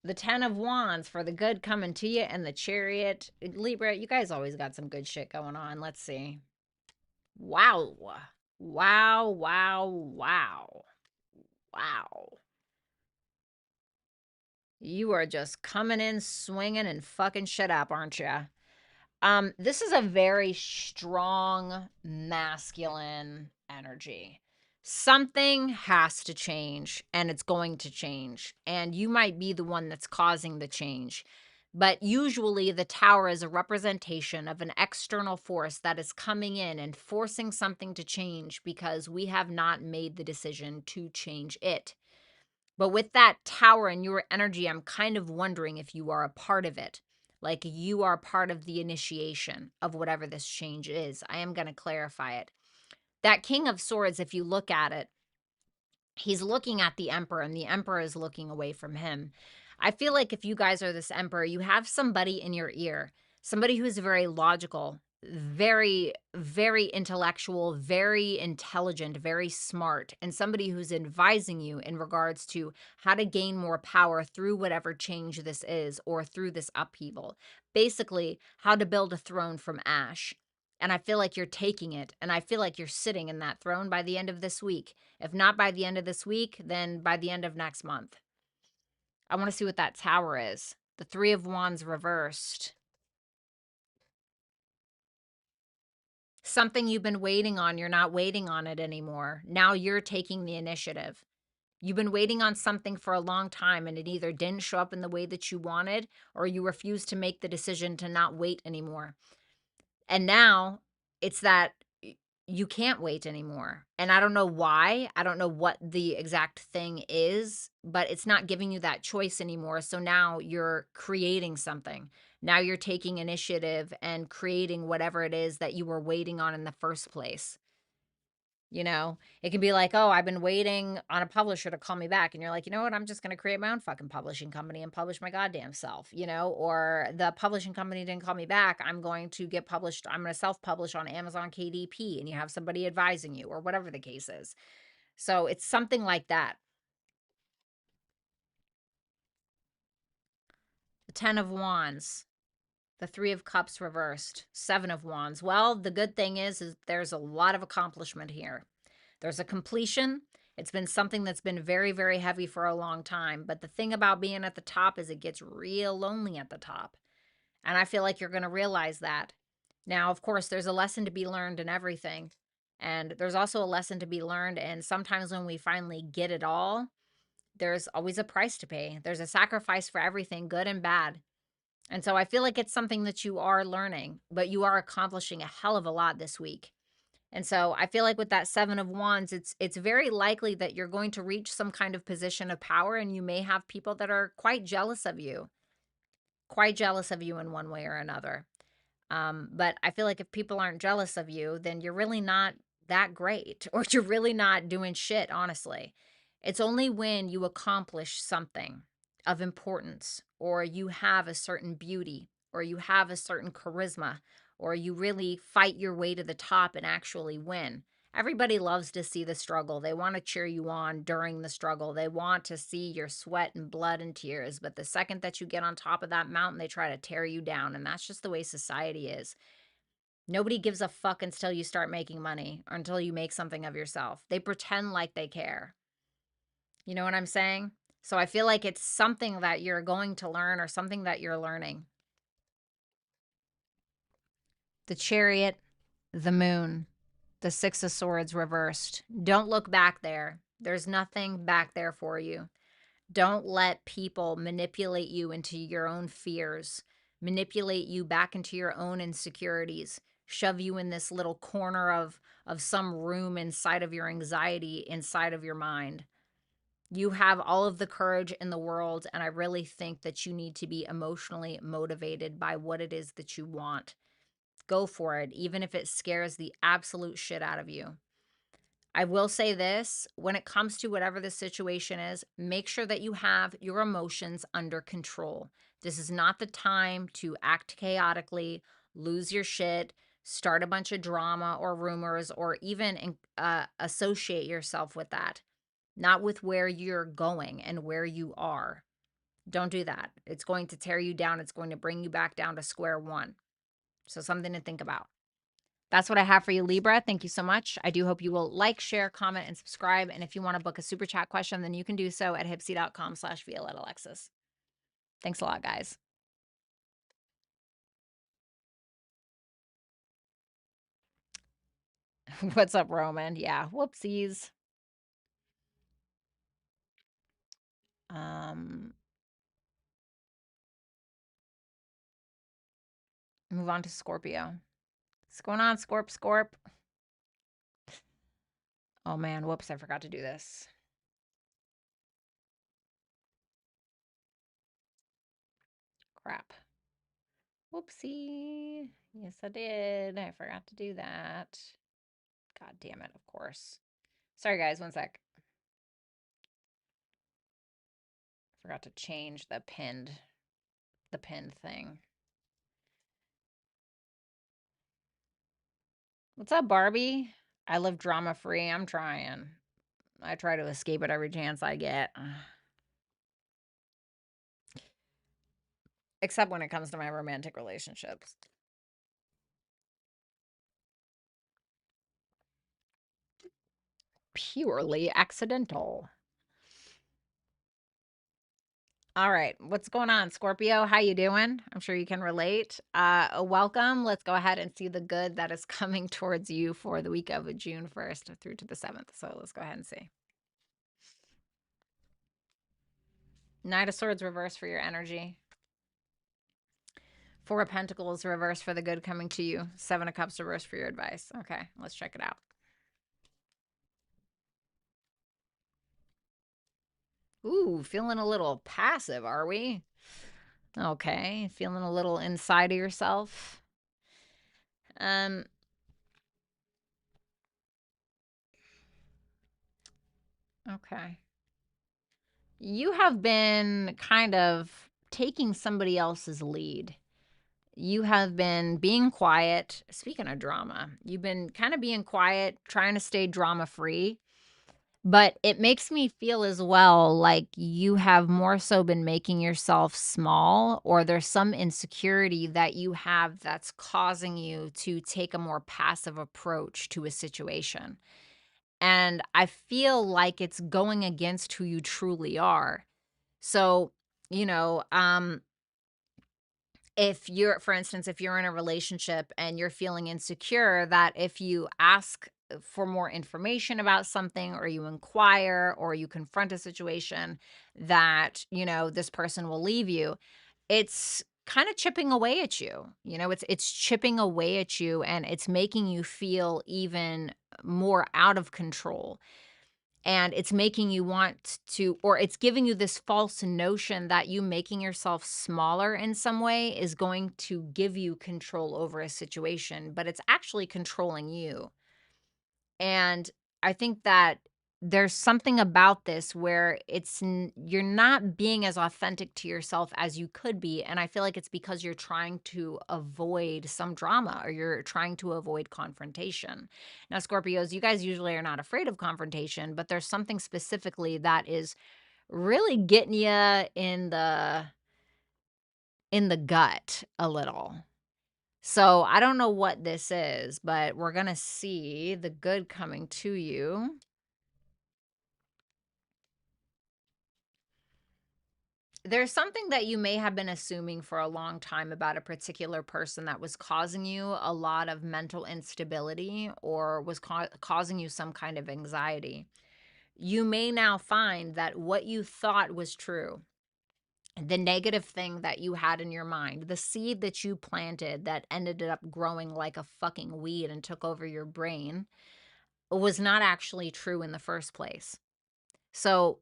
Speaker 1: The 10 of Wands for the good coming to you, and the Chariot. Libra, you guys always got some good shit going on. Let's see. Wow. Wow, wow, wow. Wow. You are just coming in swinging and fucking shit up, aren't you? This is a very strong masculine energy. Something has to change, and it's going to change, and you might be the one that's causing the change. But usually the Tower is a representation of an external force that is coming in and forcing something to change because we have not made the decision to change it. But with that Tower and your energy, I'm kind of wondering if you are a part of it. Like you are part of the initiation of whatever this change is. I am going to clarify it. That King of Swords, if you look at it, he's looking at the Emperor and the Emperor is looking away from him. I feel like if you guys are this Emperor, you have somebody in your ear, somebody who's very logical, very, very intellectual, very intelligent, very smart, and somebody who's advising you in regards to how to gain more power through whatever change this is or through this upheaval. Basically, how to build a throne from ash. And I feel like you're taking it, and I feel like you're sitting in that throne by the end of this week. If not by the end of this week, then by the end of next month. I want to see what that Tower is. The Three of Wands reversed. Something you've been waiting on, you're not waiting on it anymore. Now you're taking the initiative. You've been waiting on something for a long time, and it either didn't show up in the way that you wanted, or you refused to make the decision to not wait anymore. And now it's that you can't wait anymore. And I don't know why. I don't know what the exact thing is, but it's not giving you that choice anymore. So now you're creating something. Now you're taking initiative and creating whatever it is that you were waiting on in the first place. You know, it can be like, oh, I've been waiting on a publisher to call me back. And you're like, you know what? I'm just going to create my own fucking publishing company and publish my goddamn self, or the publishing company didn't call me back. I'm going to get published. I'm going to self-publish on Amazon KDP, and you have somebody advising you or whatever the case is. So it's something like that. The 10 of Wands, the 3 of Cups reversed, 7 of Wands. Well, the good thing is there's a lot of accomplishment here. There's a completion. It's been something that's been very, very heavy for a long time. But the thing about being at the top is it gets real lonely at the top. And I feel like you're going to realize that. Now, of course, there's a lesson to be learned in everything. And there's also a lesson to be learned. And sometimes when we finally get it all, there's always a price to pay. There's a sacrifice for everything, good and bad. And so I feel like it's something that you are learning, but you are accomplishing a hell of a lot this week. And so I feel like with that 7 of Wands, it's very likely that you're going to reach some kind of position of power, and you may have people that are quite jealous of you in one way or another. But I feel like if people aren't jealous of you, then you're really not that great, or you're really not doing shit, honestly. It's only when you accomplish something of importance, or you have a certain beauty, or you have a certain charisma, or you really fight your way to the top and actually win. Everybody loves to see the struggle. They want to cheer you on during the struggle. They want to see your sweat and blood and tears. But the second that you get on top of that mountain, they try to tear you down. And that's just the way society is. Nobody gives a fuck until you start making money or until you make something of yourself. They pretend like they care. You know what I'm saying? So I feel like it's something that you're going to learn, or something that you're learning. The Chariot, the Moon, the Six of Swords reversed. Don't look back there. There's nothing back there for you. Don't let people manipulate you into your own fears, manipulate you back into your own insecurities, shove you in this little corner of some room inside of your anxiety, inside of your mind. You have all of the courage in the world, and I really think that you need to be emotionally motivated by what it is that you want. Go for it, even if it scares the absolute shit out of you. I will say this, when it comes to whatever the situation is, make sure that you have your emotions under control. This is not the time to act chaotically, lose your shit, start a bunch of drama or rumors, or even associate yourself with that. Not with where you're going and where you are. Don't do that. It's going to tear you down. It's going to bring you back down to square one. So something to think about. That's what I have for you, Libra. Thank you so much. I do hope you will like, share, comment, and subscribe. And if you want to book a super chat question, then you can do so at hipsy.com/Violetta Alexis. Thanks a lot, guys. What's up, Roman? Yeah, whoopsies. Move on to Scorpio. What's going on, Scorp? Oh, man. Whoops, I forgot to do this. Crap. Whoopsie. Yes, I did. I forgot to do that. God damn it, of course. Sorry, guys. One sec. Forgot to change the pinned thing. What's up, Barbie? I live drama-free. I'm trying. I try to escape it every chance I get. Except when it comes to my romantic relationships. Purely accidental. All right, what's going on, Scorpio? How you doing? I'm sure you can relate. Welcome. Let's go ahead and see the good that is coming towards you for the week of June 1st through to the 7th. So let's go ahead and see. Knight of Swords reverse for your energy. Four of Pentacles reverse for the good coming to you. Seven of Cups reverse for your advice. Okay, let's check it out. Ooh, feeling a little passive, are we? Okay, feeling a little inside of yourself. Okay. You have been kind of taking somebody else's lead. You have been being quiet. Speaking of drama, you've been kind of being quiet, trying to stay drama-free. But it makes me feel as well like you have more so been making yourself small, or there's some insecurity that you have that's causing you to take a more passive approach to a situation. And I feel like it's going against who you truly are. So, you know, if you're, for instance, if you're in a relationship and you're feeling insecure, that if you ask for more information about something, or you inquire, or you confront a situation that, you know, this person will leave you, it's kind of chipping away at you. You know, it's chipping away at you, and it's making you feel even more out of control. And it's making you want to, or it's giving you this false notion that you making yourself smaller in some way is going to give you control over a situation, but it's actually controlling you. And I think that there's something about this where you're not being as authentic to yourself as you could be. And I feel like it's because you're trying to avoid some drama, or you're trying to avoid confrontation. Now, Scorpios, you guys usually are not afraid of confrontation, but there's something specifically that is really getting you in the gut a little. So I don't know what this is, but we're going to see the good coming to you. There's something that you may have been assuming for a long time about a particular person that was causing you a lot of mental instability, or was causing you some kind of anxiety. You may now find that what you thought was true, the negative thing that you had in your mind, the seed that you planted that ended up growing like a fucking weed and took over your brain, was not actually true in the first place. So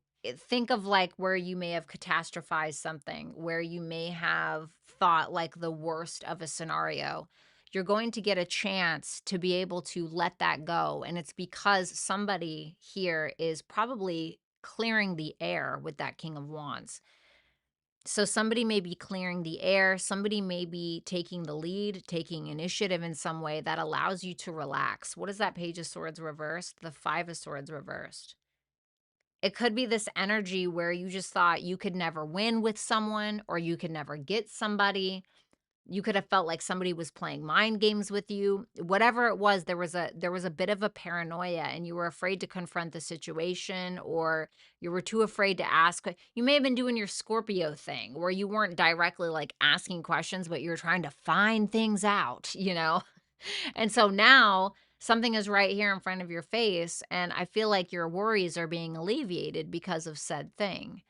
Speaker 1: think of like where you may have catastrophized something, where you may have thought like the worst of a scenario. You're going to get a chance to be able to let that go. And it's because somebody here is probably clearing the air with that King of Wands. So somebody may be clearing the air. Somebody may be taking the lead, taking initiative in some way that allows you to relax. What is that Page of Swords reversed? The Five of Swords reversed. It could be this energy where you just thought you could never win with someone, or you could never get somebody. You could have felt like somebody was playing mind games with you. Whatever it was, there was a bit of a paranoia, and you were afraid to confront the situation, or you were too afraid to ask. You may have been doing your Scorpio thing where you weren't directly like asking questions, but you were trying to find things out, you know? And so now something is right here in front of your face, and I feel like your worries are being alleviated because of said thing.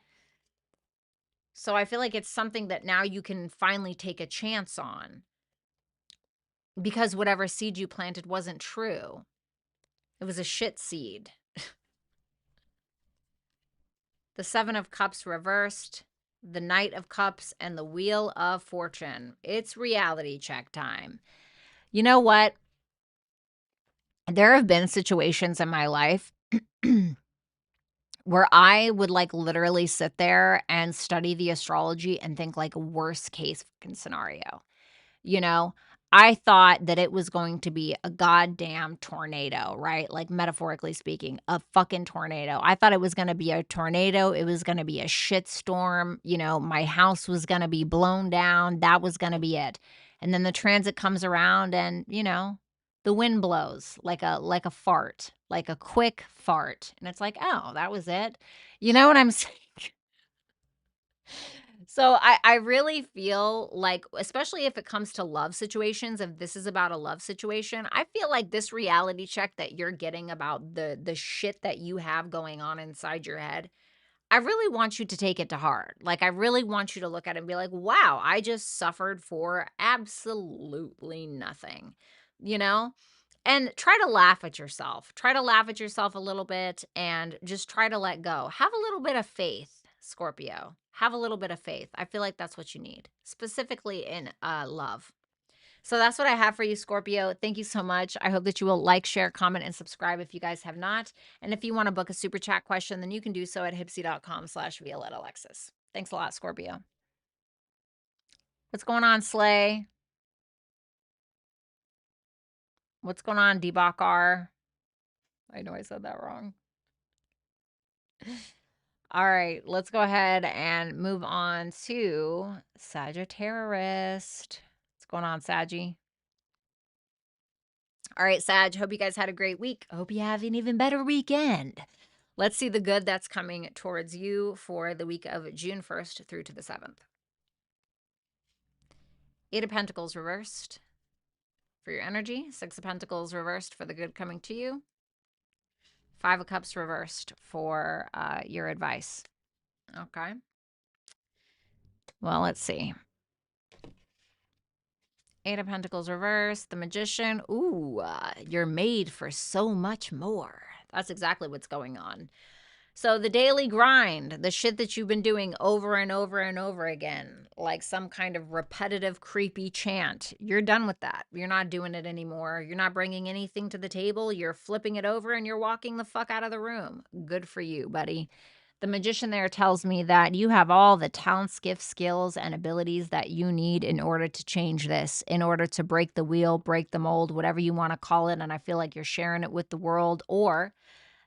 Speaker 1: So I feel like it's something that now you can finally take a chance on, because whatever seed you planted wasn't true. It was a shit seed. The Seven of Cups reversed, the Knight of Cups, and the Wheel of Fortune. It's reality check time. You know what? There have been situations in my life where I would like literally sit there and study the astrology and think like worst case fucking scenario. You know, I thought that it was going to be a goddamn tornado, right? Like metaphorically speaking, a fucking tornado. I thought it was going to be a tornado. It was going to be a shit storm. You know, my house was going to be blown down. That was going to be it. And then the transit comes around, and, you know, the wind blows like a fart, like a quick fart. And it's like, "Oh, that was it." You know what I'm saying? So I really feel like, especially if it comes to love situations, if this is about a love situation, I feel like this reality check that you're getting about the shit that you have going on inside your head, I really want you to take it to heart. Like, I really want you to look at it and be like, wow, I just suffered for absolutely nothing, you know? And try to laugh at yourself. Try to laugh at yourself a little bit, and just try to let go. Have a little bit of faith, Scorpio. Have a little bit of faith. I feel like that's what you need, specifically in love. So that's what I have for you, Scorpio. Thank you so much. I hope that you will like, share, comment, and subscribe if you guys have not. And if you want to book a super chat question, then you can do so at hipsy.com/Violetta Alexis. Thanks a lot, Scorpio. What's going on, Slay? What's going on, Debakar? I know I said that wrong. All right, let's go ahead and move on to Sagittarius. What's going on, Saggy? All right, Sag, hope you guys had a great week. I hope you have an even better weekend. Let's see the good that's coming towards you for the week of June 1st through to the 7th. Eight of Pentacles reversed. for your energy. 6 of Pentacles reversed for the good coming to you. 5 of Cups reversed for your advice. Okay. Well, let's see. 8 of Pentacles reversed. The Magician. Ooh, you're made for so much more. That's exactly what's going on. So the daily grind, the shit that you've been doing over and over and over again, like some kind of repetitive, creepy chant, you're done with that. You're not doing it anymore. You're not bringing anything to the table. You're flipping it over and you're walking the fuck out of the room. Good for you, buddy. The Magician there tells me that you have all the talents, gifts, skills, and abilities that you need in order to change this, in order to break the wheel, break the mold, whatever you want to call it. And I feel like you're sharing it with the world, or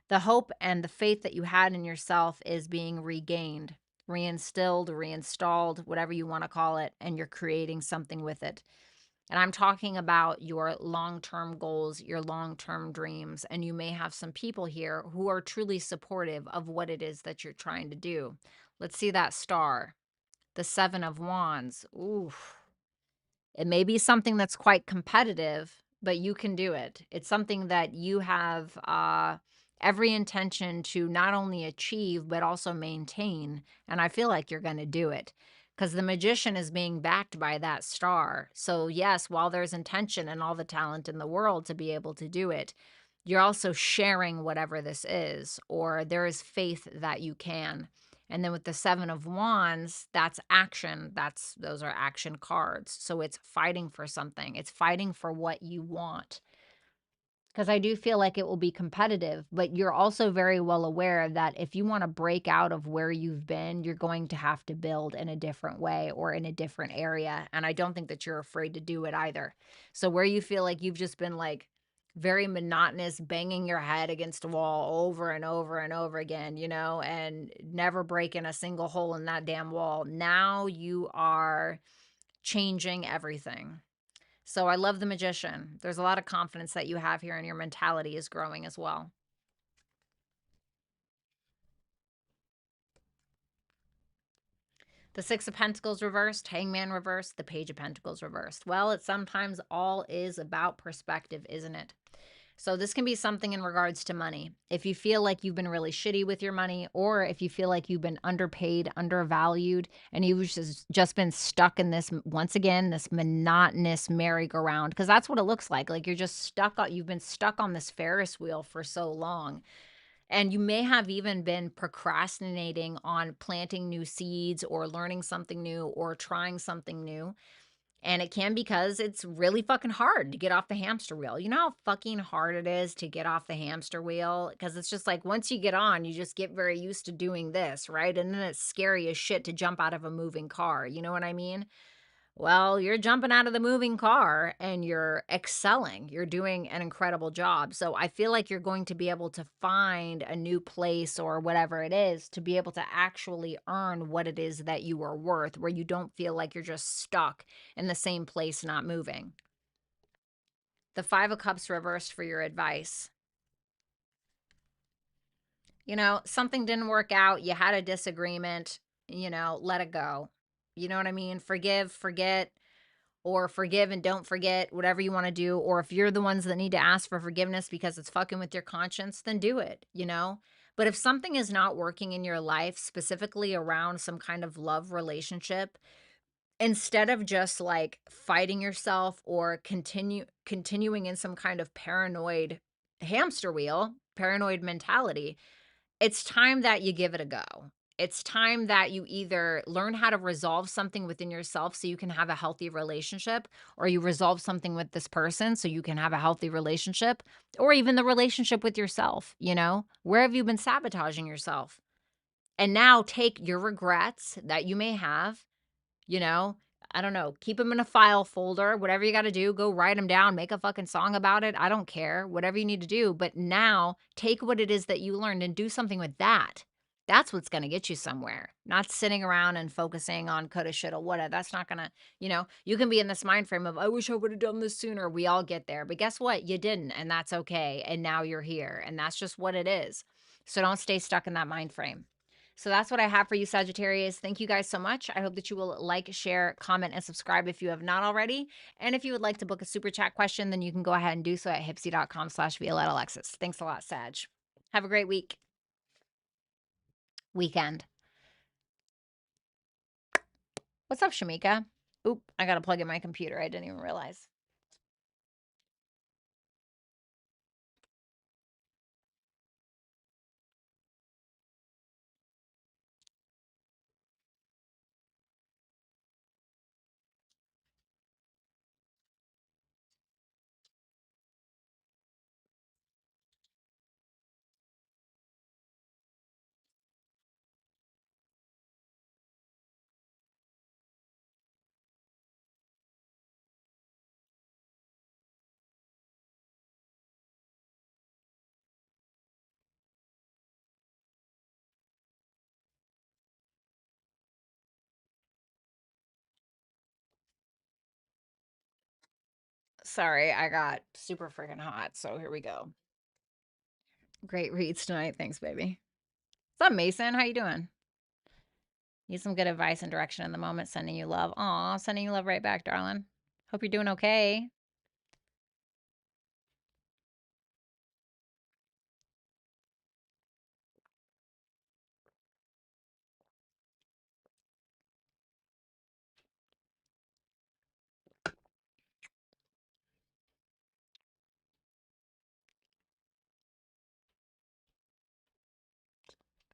Speaker 1: the hope and the faith that you had in yourself is being regained, reinstilled, reinstalled, whatever you want to call it, and you're creating something with it. And I'm talking about your long-term goals, your long-term dreams, and you may have some people here who are truly supportive of what it is that you're trying to do. Let's see that star, the 7 of Wands. Ooh. It may be something that's quite competitive, but you can do it. It's something that you have every intention to not only achieve, but also maintain. And I feel like you're going to do it because the Magician is being backed by that star. So, yes, while there's intention and all the talent in the world to be able to do it, you're also sharing whatever this is, or there is faith that you can. And then with the 7 of Wands, that's action. Those are action cards. So it's fighting for something. It's fighting for what you want. Because I do feel like it will be competitive, but you're also very well aware that if you want to break out of where you've been, you're going to have to build in a different way or in a different area. And I don't think that you're afraid to do it either. So where you feel like you've just been like very monotonous, banging your head against a wall over and over and over again, you know, and never breaking a single hole in that damn wall. Now you are changing everything. So I love the Magician. There's a lot of confidence that you have here, and your mentality is growing as well. The 6 of Pentacles reversed, Hangman reversed, the Page of Pentacles reversed. Well, it's sometimes all is about perspective, isn't it? So this can be something in regards to money. If you feel like you've been really shitty with your money, or if you feel like you've been underpaid, undervalued, and you've just been stuck in this, once again, this monotonous merry-go-round, because that's what it looks like. Like you're just stuck on, you've been stuck on this Ferris wheel for so long. And you may have even been procrastinating on planting new seeds or learning something new or trying something new. And it can because it's really fucking hard to get off the hamster wheel. You know how fucking hard it is to get off the hamster wheel? Because it's just like once you get on, you just get very used to doing this, right? And then it's scary as shit to jump out of a moving car. You know what I mean? Well, you're jumping out of the moving car and you're excelling. You're doing an incredible job. So I feel like you're going to be able to find a new place or whatever it is to be able to actually earn what it is that you are worth, where you don't feel like you're just stuck in the same place, not moving. The 5 of Cups reversed for your advice. You know, something didn't work out. You had a disagreement, you know, let it go. You know what I mean? Forgive, forget, or forgive and don't forget, whatever you want to do. Or if you're the ones that need to ask for forgiveness because it's fucking with your conscience, then do it, you know? But if something is not working in your life, specifically around some kind of love relationship, instead of just like fighting yourself or continuing in some kind of paranoid hamster wheel, paranoid mentality, it's time that you give it a go. It's time that you either learn how to resolve something within yourself so you can have a healthy relationship, or you resolve something with this person so you can have a healthy relationship, or even the relationship with yourself, you know? Where have you been sabotaging yourself? And now take your regrets that you may have, you know, I don't know, keep them in a file folder, whatever you got to do, go write them down, make a fucking song about it. I don't care, whatever you need to do. But now take what it is that you learned and do something with that. That's what's going to get you somewhere. Not sitting around and focusing on coulda, shoulda, woulda. That's not going to, you know, you can be in this mind frame of, I wish I would have done this sooner. We all get there. But guess what? You didn't. And that's okay. And now you're here. And that's just what it is. So don't stay stuck in that mind frame. So that's what I have for you, Sagittarius. Thank you guys so much. I hope that you will like, share, comment, and subscribe if you have not already. And if you would like to book a super chat question, then you can go ahead and do so at hipsy.com/Violetta Alexis. Thanks a lot, Sag. Have a great weekend. What's up, Shamika? Oop, I got to plug in my computer. I didn't even realize. Sorry, I got super freaking hot. So here we go. Great reads tonight. Thanks, baby. What's up, Mason? How you doing? Need some good advice and direction in the moment. Sending you love. Aw, sending you love right back, darling. Hope you're doing okay.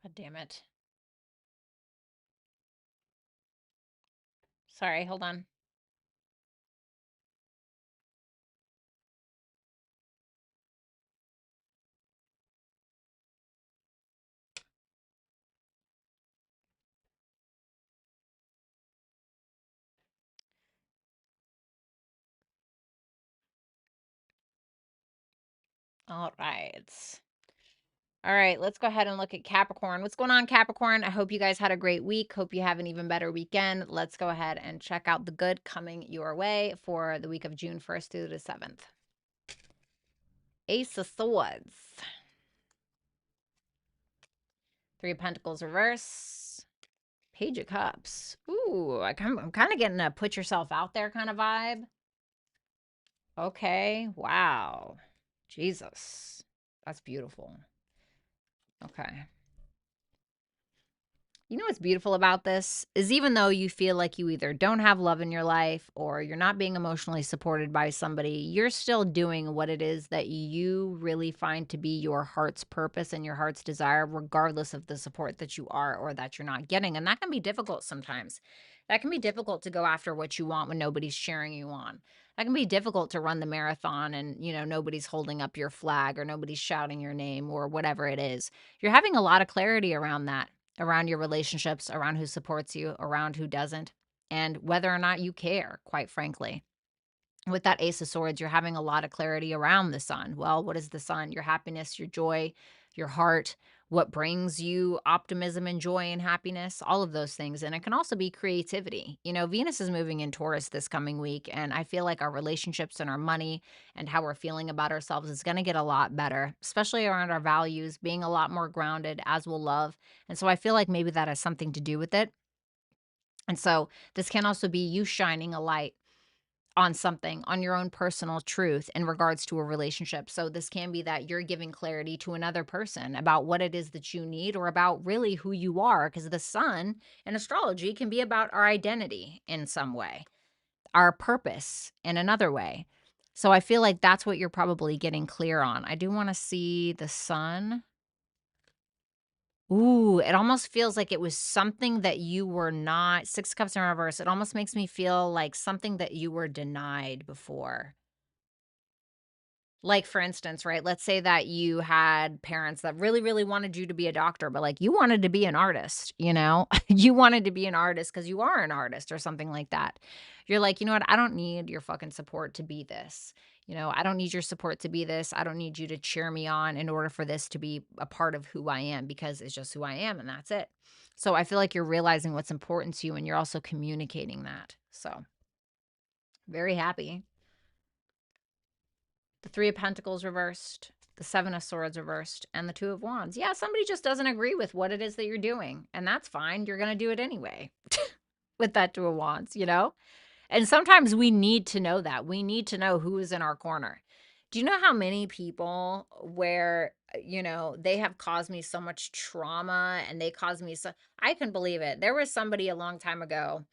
Speaker 1: God damn it. Sorry, hold on. All right. All right, let's go ahead and look at Capricorn. What's going on, Capricorn? I hope you guys had a great week. Hope you have an even better weekend. Let's go ahead and check out the good coming your way for the week of June 1st through the 7th. Ace of Swords. Three of Pentacles reverse. Page of Cups. Ooh, I'm kind of getting a put yourself out there kind of vibe. Okay, wow. Jesus. That's beautiful. Okay. You know what's beautiful about this is even though you feel like you either don't have love in your life or you're not being emotionally supported by somebody, you're still doing what it is that you really find to be your heart's purpose and your heart's desire, regardless of the support that you are or that you're not getting. And that can be difficult sometimes. That can be difficult to go after what you want when nobody's cheering you on. That can be difficult to run the marathon and, nobody's holding up your flag or nobody's shouting your name or whatever it is. You're having a lot of clarity around that, around your relationships, around who supports you, around who doesn't, and whether or not you care, quite frankly. With that Ace of Swords, you're having a lot of clarity around the sun. Well, what is the sun? Your happiness, your joy, your heart, what brings you optimism and joy and happiness, all of those things. And it can also be creativity. Venus is moving in Taurus this coming week, and I feel like our relationships and our money and how we're feeling about ourselves is going to get a lot better, especially around our values, being a lot more grounded, as will love. And so I feel like maybe that has something to do with it. And so this can also be you shining a light on something, on your own personal truth in regards to a relationship. So this can be that you're giving clarity to another person about what it is that you need or about really who you are, because the sun in astrology can be about our identity in some way, our purpose in another way. So I feel like that's what you're probably getting clear on. I do want to see the sun. Ooh, it almost feels like it was something that you were not. Six of Cups in reverse. It almost makes me feel like something that you were denied before. Like, for instance, right, let's say that you had parents that really, really wanted you to be a doctor, but, like, you wanted to be an artist, you know? You wanted to be an artist because you are an artist or something like that. You're like, "You know what? I don't need your fucking support to be this. I don't need your support to be this. I don't need you to cheer me on in order for this to be a part of who I am, because it's just who I am, and that's it." So I feel like you're realizing what's important to you, and you're also communicating that. So, very happy. The Three of Pentacles reversed. the Seven of Swords reversed, and the Two of Wands. Yeah, somebody just doesn't agree with what it is that you're doing, and that's fine. You're going to do it anyway with that Two of Wands, you know? And sometimes we need to know that. We need to know who is in our corner. Do you know how many people where, they have caused me so much trauma and they caused me so, I can believe it. There was somebody a long time ago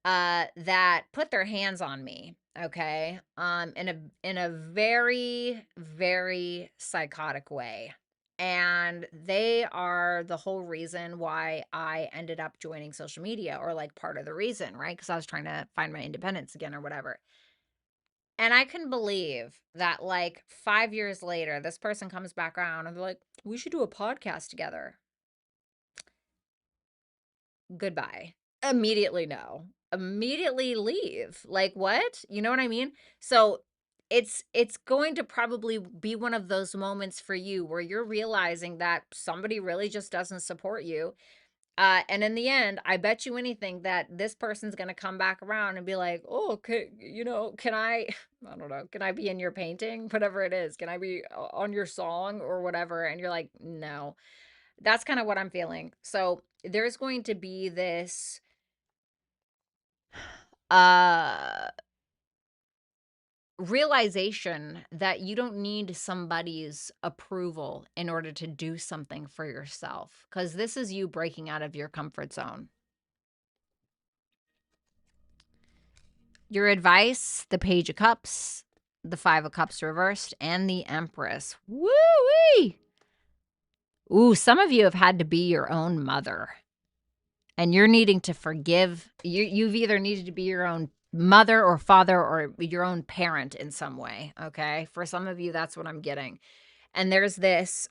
Speaker 1: that put their hands on me, okay, in a very, very psychotic way. And they are the whole reason why I ended up joining social media, or like part of the reason, right? Because I was trying to find my independence again or whatever. And I can believe that like 5 years later, this person comes back around and they're like, we should do a podcast together. Goodbye. Immediately no. Immediately leave. Like what? You know what I mean? So it's going to probably be one of those moments for you where you're realizing that somebody really just doesn't support you. And in the end, I bet you anything that this person's going to come back around and be like, oh, okay, can I, I don't know, can I be in your painting? Whatever it is. Can I be on your song or whatever? And you're like, no. That's kind of what I'm feeling. So there's going to be this uh realization that you don't need somebody's approval in order to do something for yourself, because this is you breaking out of your comfort zone. Your advice, the Page of Cups, the Five of Cups reversed, and the Empress. Woo-wee! Ooh, some of you have had to be your own mother. And you're needing to forgive. You've either needed to be your own mother or father or your own parent in some way, okay? For some of you, that's what I'm getting. And there's this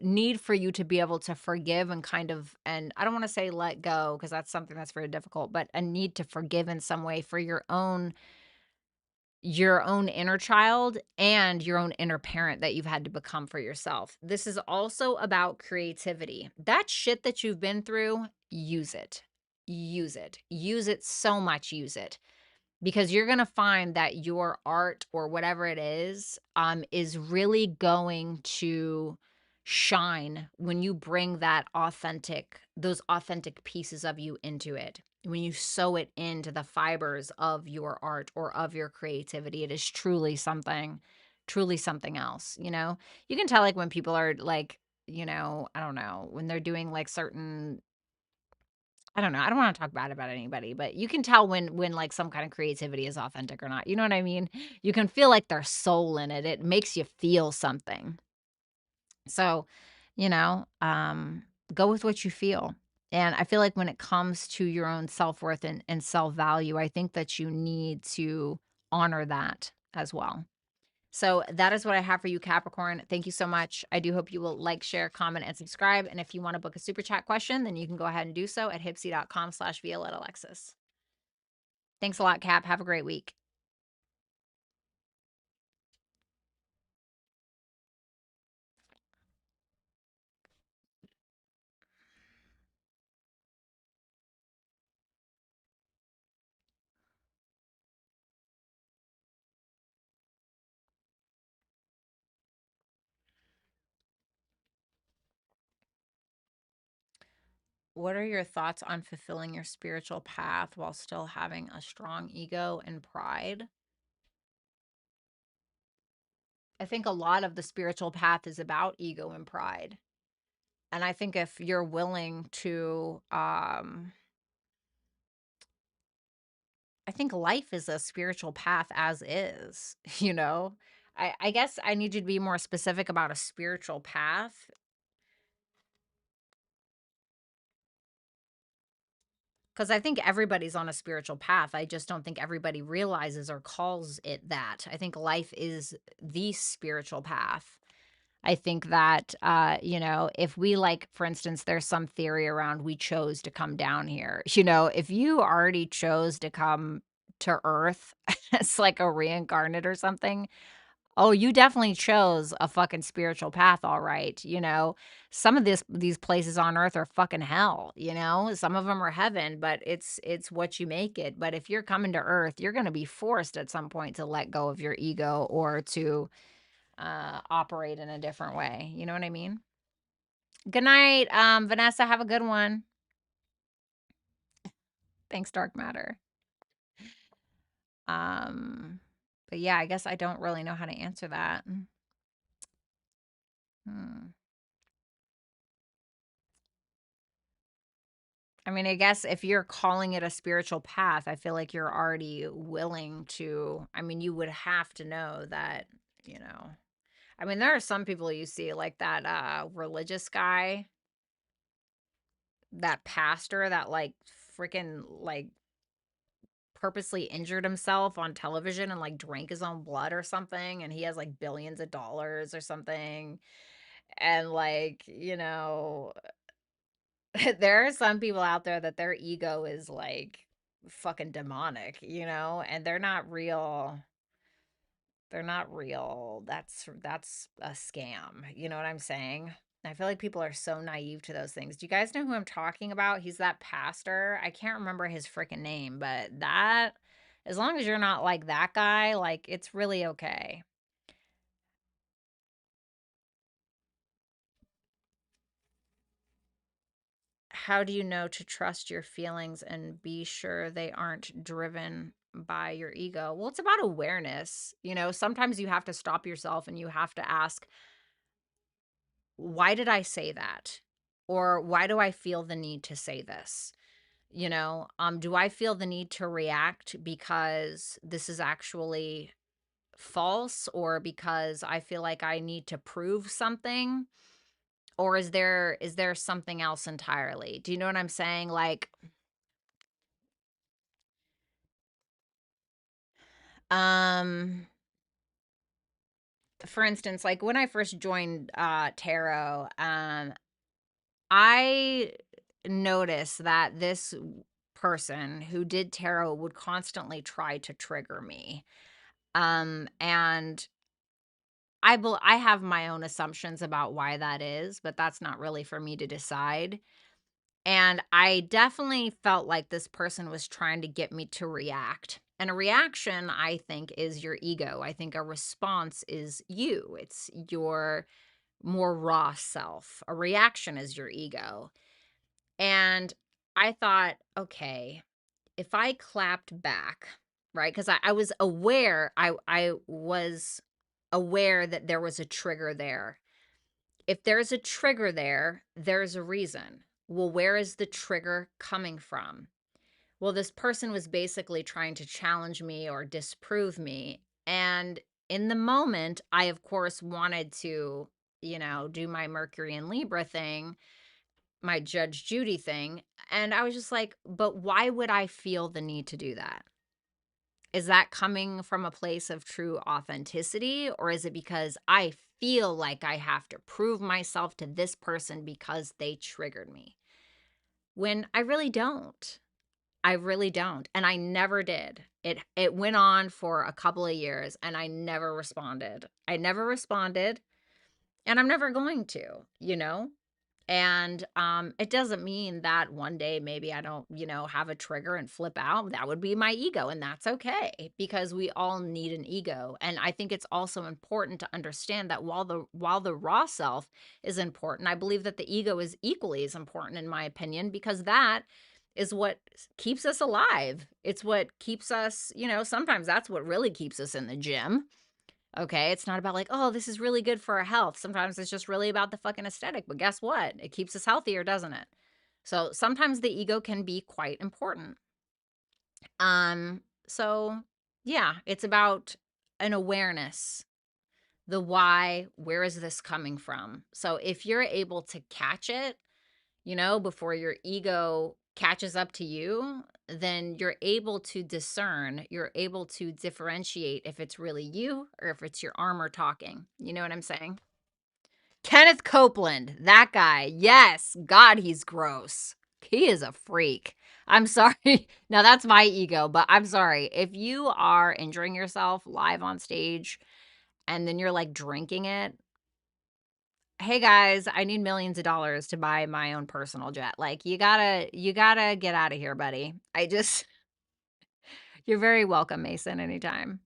Speaker 1: need for you to be able to forgive and kind of, and I don't want to say let go because that's something that's very difficult, but a need to forgive in some way for your own inner child and your own inner parent that you've had to become for yourself. This is also about creativity. That shit that you've been through, use it. Use it. Use it so much, use it. Because you're going to find that your art or whatever it is really going to shine when you bring those authentic pieces of you into it. When you sew it into the fibers of your art or of your creativity, it is truly something else. You can tell like when people are like, I don't know, when they're doing like certain, I don't know. I don't want to talk bad about anybody, but you can tell when like some kind of creativity is authentic or not. You know what I mean? You can feel like there's soul in it. It makes you feel something. So, you know, um, go with what you feel. And I feel like when it comes to your own self-worth and self-value, I think that you need to honor that as well. So that is what I have for you, Capricorn. Thank you so much. I do hope you will like, share, comment, and subscribe. And if you want to book a super chat question, then you can go ahead and do so at hipsy.com/Violetta Alexis. Thanks a lot, Cap. Have a great week. What are your thoughts on fulfilling your spiritual path while still having a strong ego and pride? I think a lot of the spiritual path is about ego and pride. And I think if you're willing to, I think life is a spiritual path as is, you know? I guess I need you to be more specific about a spiritual path, because I think everybody's on a spiritual path. I just don't think everybody realizes or calls it that. I think life is the spiritual path. I think that, if we like, for instance, there's some theory around we chose to come down here. If you already chose to come to Earth, it's like a reincarnate or something. Oh, you definitely chose a fucking spiritual path, all right. Some of these places on earth are fucking hell, Some of them are heaven, but it's what you make it. But if you're coming to earth, you're going to be forced at some point to let go of your ego or to operate in a different way. You know what I mean? Good night, Vanessa. Have a good one. Thanks, Dark Matter. Um, but yeah, I guess I don't really know how to answer that. Hmm. I mean, I guess if you're calling it a spiritual path, I feel like you're already willing to. I mean, you would have to know that, you know. I mean, there are some people you see like that religious guy, that pastor that like freaking like purposely injured himself on television and like drank his own blood or something, and he has like billions of dollars or something. And like, there are some people out there that their ego is like fucking demonic, and they're not real. They're not real. That's a scam. You know what I'm saying? I feel like people are so naive to those things. Do you guys know who I'm talking about? He's that pastor. I can't remember his freaking name, but that, as long as you're not like that guy, like it's really okay. How do you know to trust your feelings and be sure they aren't driven by your ego? Well, it's about awareness. Sometimes you have to stop yourself and you have to ask, why did I say that? Or why do I feel the need to say this? Do I feel the need to react because this is actually false, or because I feel like I need to prove something? Or is there something else entirely? Do you know what I'm saying? Like, Um, for instance, like when I first joined tarot, I noticed that this person who did tarot would constantly try to trigger me. And I have my own assumptions about why that is, but that's not really for me to decide. And I definitely felt like this person was trying to get me to react. And a reaction, I think, is your ego. I think a response is you. It's your more raw self. A reaction is your ego. And I thought, okay, if I clapped back, right? Because I was aware, I was aware that there was a trigger there. If there's a trigger there, there's a reason. Well, where is the trigger coming from? Well, this person was basically trying to challenge me or disprove me. And in the moment, I, of course, wanted to, do my Mercury and Libra thing, my Judge Judy thing. And I was just like, but why would I feel the need to do that? Is that coming from a place of true authenticity, or is it because I feel like I have to prove myself to this person because they triggered me? When I really don't. I really don't, and I never did. It went on for a couple of years and I never responded. I never responded, and I'm never going to, you know? And, it doesn't mean that one day maybe I don't, have a trigger and flip out. That would be my ego, and that's okay because we all need an ego. And I think it's also important to understand that while the raw self is important, I believe that the ego is equally as important in my opinion, because that is what keeps us alive. It's what keeps us, sometimes that's what really keeps us in the gym. Okay, it's not about like, "Oh, this is really good for our health." Sometimes it's just really about the fucking aesthetic, but guess what? It keeps us healthier, doesn't it? So, sometimes the ego can be quite important. So yeah, it's about an awareness, the why, where is this coming from? So, if you're able to catch it, before your ego catches up to you, then you're able to discern, you're able to differentiate if it's really you or if it's your armor talking. You know what I'm saying? Kenneth Copeland, that guy. Yes. God, he's gross. He is a freak. I'm sorry. Now, that's my ego, but I'm sorry. If you are injuring yourself live on stage, and then you're like drinking it. Hey guys, I need millions of dollars to buy my own personal jet. Like you gotta get out of here, buddy. You're very welcome, Mason, anytime.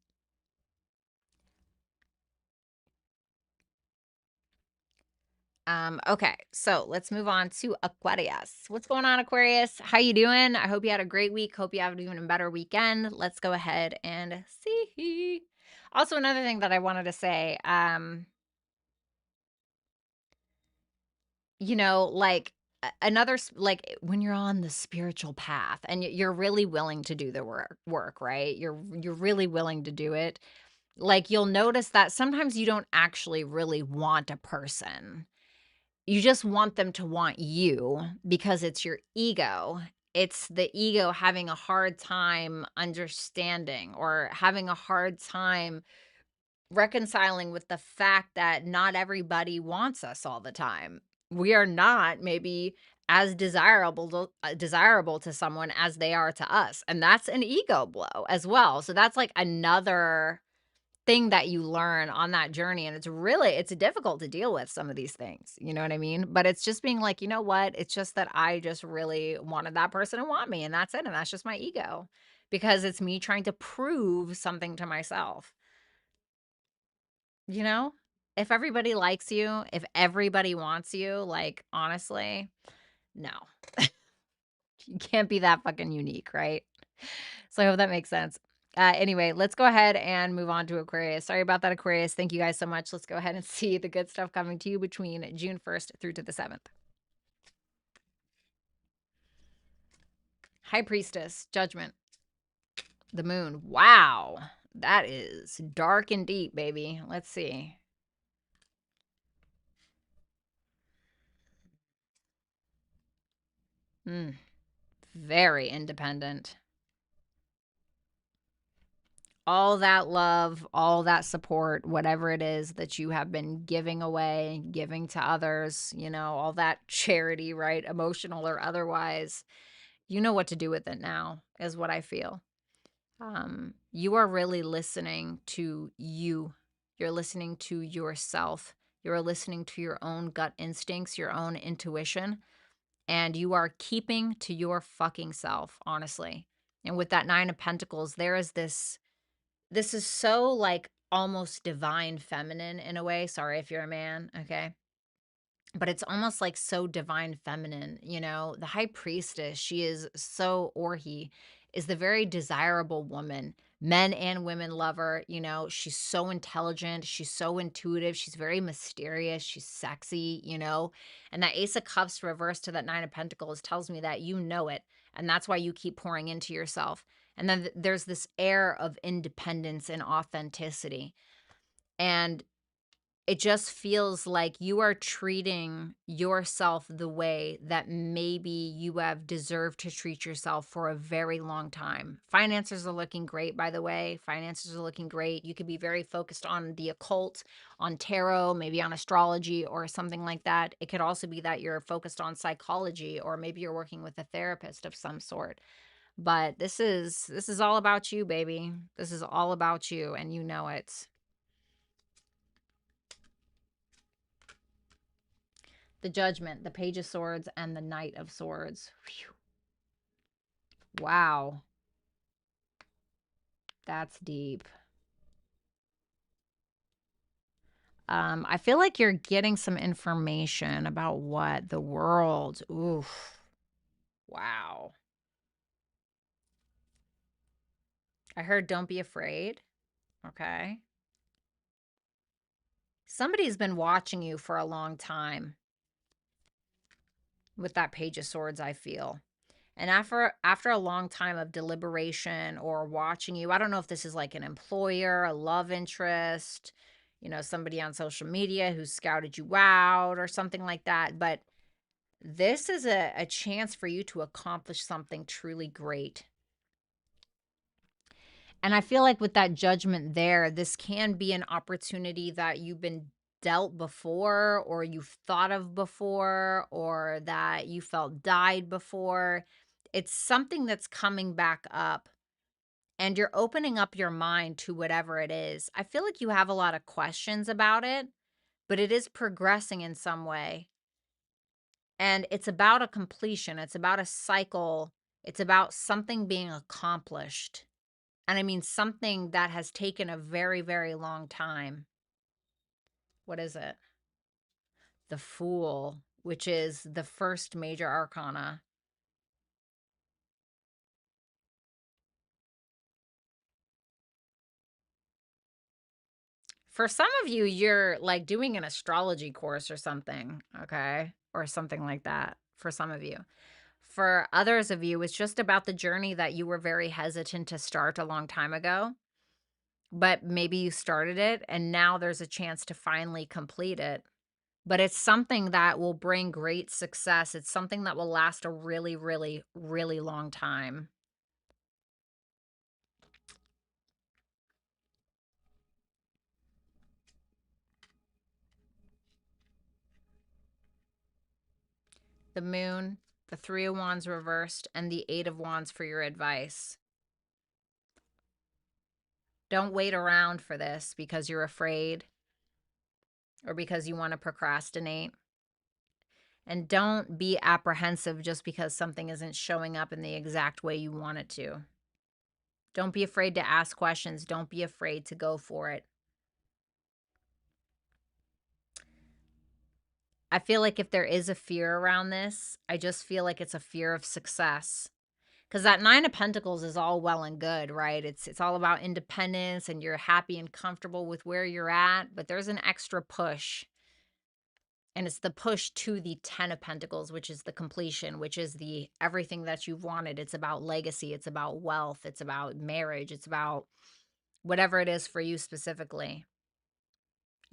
Speaker 1: Okay, so let's move on to Aquarius. What's going on, Aquarius? How you doing? I hope you had a great week. Hope you have an even better weekend. Let's go ahead and see. Also, another thing that I wanted to say, like like when you're on the spiritual path and you're really willing to do the work, right? You're really willing to do it. Like you'll notice that sometimes you don't actually really want a person. You just want them to want you because it's your ego. It's the ego having a hard time understanding or having a hard time reconciling with the fact that not everybody wants us all the time. We are not maybe as desirable to someone as they are to us, and that's an ego blow as well. So that's like another thing that you learn on that journey, and it's difficult to deal with some of these things, you know what I mean? But it's just being like, "You know what? It's just that I just really wanted that person to want me, and that's it, and that's just my ego." Because it's me trying to prove something to myself, you know? If everybody likes you, if everybody wants you, like, honestly, no. You can't be that fucking unique, right? So I hope that makes sense. Anyway, let's go ahead and move on to Aquarius. Sorry about that, Aquarius. Thank you guys so much. Let's go ahead and see the good stuff coming to you between June 1st through to the 7th. High Priestess, Judgment, the Moon. Wow. That is dark and deep, baby. Let's see. Very independent. All that love, all that support, whatever it is that you have been giving away, giving to others, all that charity, right? Emotional or otherwise, you know what to do with it now, is what I feel. You are really listening to you. You're listening to yourself. You're listening to your own gut instincts, your own intuition, and you are keeping to your fucking self, honestly. And with that 9 of Pentacles, this is so, like, almost divine feminine in a way. Sorry if you're a man, okay? But it's almost, like, so divine feminine, The High Priestess, she is so or he is the very desirable woman. Men and women love her, She's so intelligent, she's so intuitive, she's very mysterious, she's sexy, And that Ace of Cups reversed to that 9 of Pentacles tells me that you know it, and that's why you keep pouring into yourself. And then there's this air of independence and authenticity. And it just feels like you are treating yourself the way that maybe you have deserved to treat yourself for a very long time. Finances are looking great, by the way. Finances are looking great. You could be very focused on the occult, on tarot, maybe on astrology or something like that. It could also be that you're focused on psychology, or maybe you're working with a therapist of some sort. But this is all about you, baby. This is all about you, and you know it. The Judgment, the Page of Swords, and the Knight of Swords. Whew. Wow. That's deep. I feel like you're getting some information about what the world. Oof. Wow. I heard don't be afraid. Okay. Somebody's been watching you for a long time with that Page of Swords, I feel. And after a long time of deliberation or watching you, I don't know if this is like an employer, a love interest, somebody on social media who scouted you out or something like that. But this is a chance for you to accomplish something truly great. And I feel like with that Judgment there, this can be an opportunity that you've been dealt before, or you've thought of before, or that you felt died before. It's something that's coming back up, and you're opening up your mind to whatever it is. I feel like you have a lot of questions about it, but it is progressing in some way. And it's about a completion. It's about a cycle. It's about something being accomplished. And I mean something that has taken a very, very long time. What is it? The Fool, which is the first major arcana. For some of you, you're like doing an astrology course or something, okay? Or something like that for some of you. For others of you, it's just about the journey that you were very hesitant to start a long time ago, but maybe you started it and now there's a chance to finally complete it. But it's something that will bring great success. It's something that will last a really, really, really long time. The Moon, the Three of Wands reversed, and the Eight of Wands for your advice. Don't wait around for this because you're afraid or because you want to procrastinate. And don't be apprehensive just because something isn't showing up in the exact way you want it to. Don't be afraid to ask questions. Don't be afraid to go for it. I feel like if there is a fear around this, I just feel like it's a fear of success. Because that Nine of Pentacles is all well and good, right? It's all about independence and you're happy and comfortable with where you're at, but there's an extra push. And it's the push to the 10 of Pentacles, which is the completion, which is the everything that you've wanted. It's about legacy. It's about wealth. It's about marriage. It's about whatever it is for you specifically.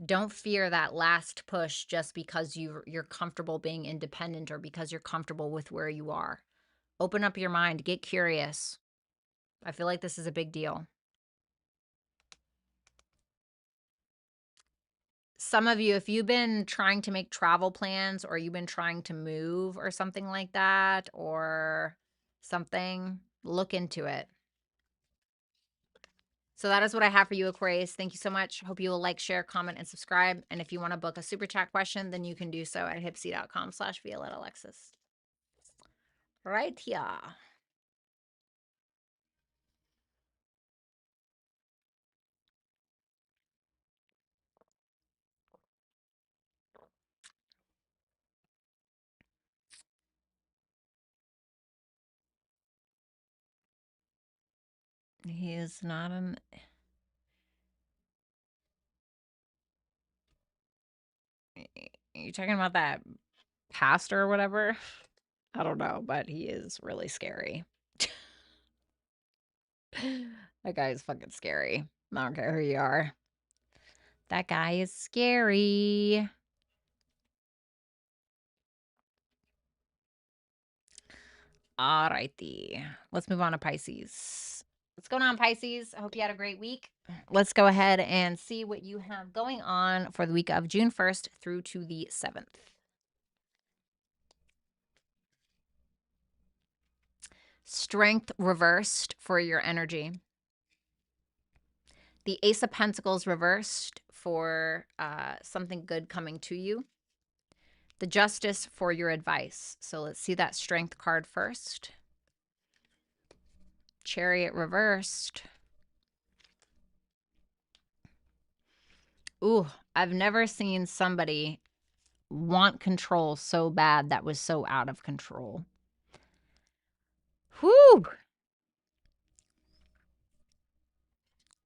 Speaker 1: Don't fear that last push just because you're comfortable being independent or because you're comfortable with where you are. Open up your mind. Get curious. I feel like this is a big deal. Some of you, if you've been trying to make travel plans or you've been trying to move or something like that or something, look into it. So that is what I have for you, Aquarius. Thank you so much. Hope you will like, share, comment, and subscribe. And if you want to book a super chat question, then you can do so at hipsy.com/Violetta Alexis. Right here. He is not an... You talking about that pastor or whatever? I don't know, but he is really scary. That guy is fucking scary. I don't care who you are. That guy is scary. Alrighty. Let's move on to Pisces. What's going on, Pisces? I hope you had a great week. Let's go ahead and see what you have going on for the week of June 1st through to the 7th. Strength reversed for your energy. The Ace of Pentacles reversed for something good coming to you. The Justice for your advice. So let's see that Strength card first. Chariot reversed. Ooh, I've never seen somebody want control so bad that was so out of control. Whew.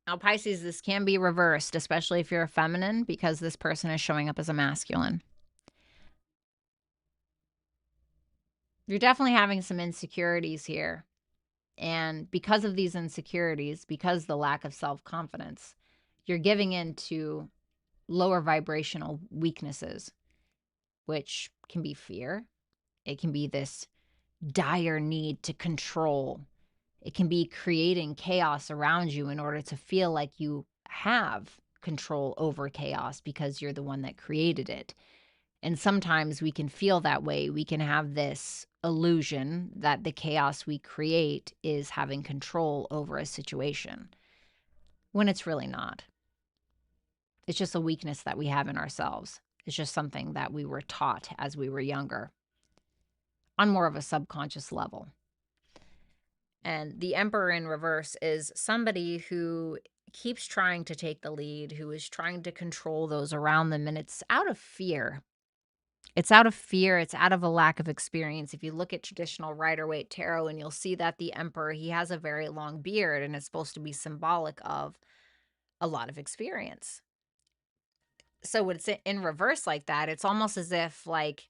Speaker 1: Now, Pisces, this can be reversed, especially if you're a feminine, because this person is showing up as a masculine. You're definitely having some insecurities here. And because of these insecurities, because the lack of self-confidence, you're giving in to lower vibrational weaknesses, which can be fear. It can be this dire need to control. It can be creating chaos around you in order to feel like you have control over chaos because you're the one that created it. And sometimes we can feel that way. We can have this illusion that the chaos we create is having control over a situation when it's really not. It's just a weakness that we have in ourselves. It's just something that we were taught as we were younger on more of a subconscious level. And the Emperor in reverse is somebody who keeps trying to take the lead, who is trying to control those around them, and it's out of fear. It's out of fear. It's out of a lack of experience. If you look at traditional Rider-Waite tarot, and you'll see that the Emperor, he has a very long beard, and it's supposed to be symbolic of a lot of experience. So when it's in reverse like that, it's almost as if like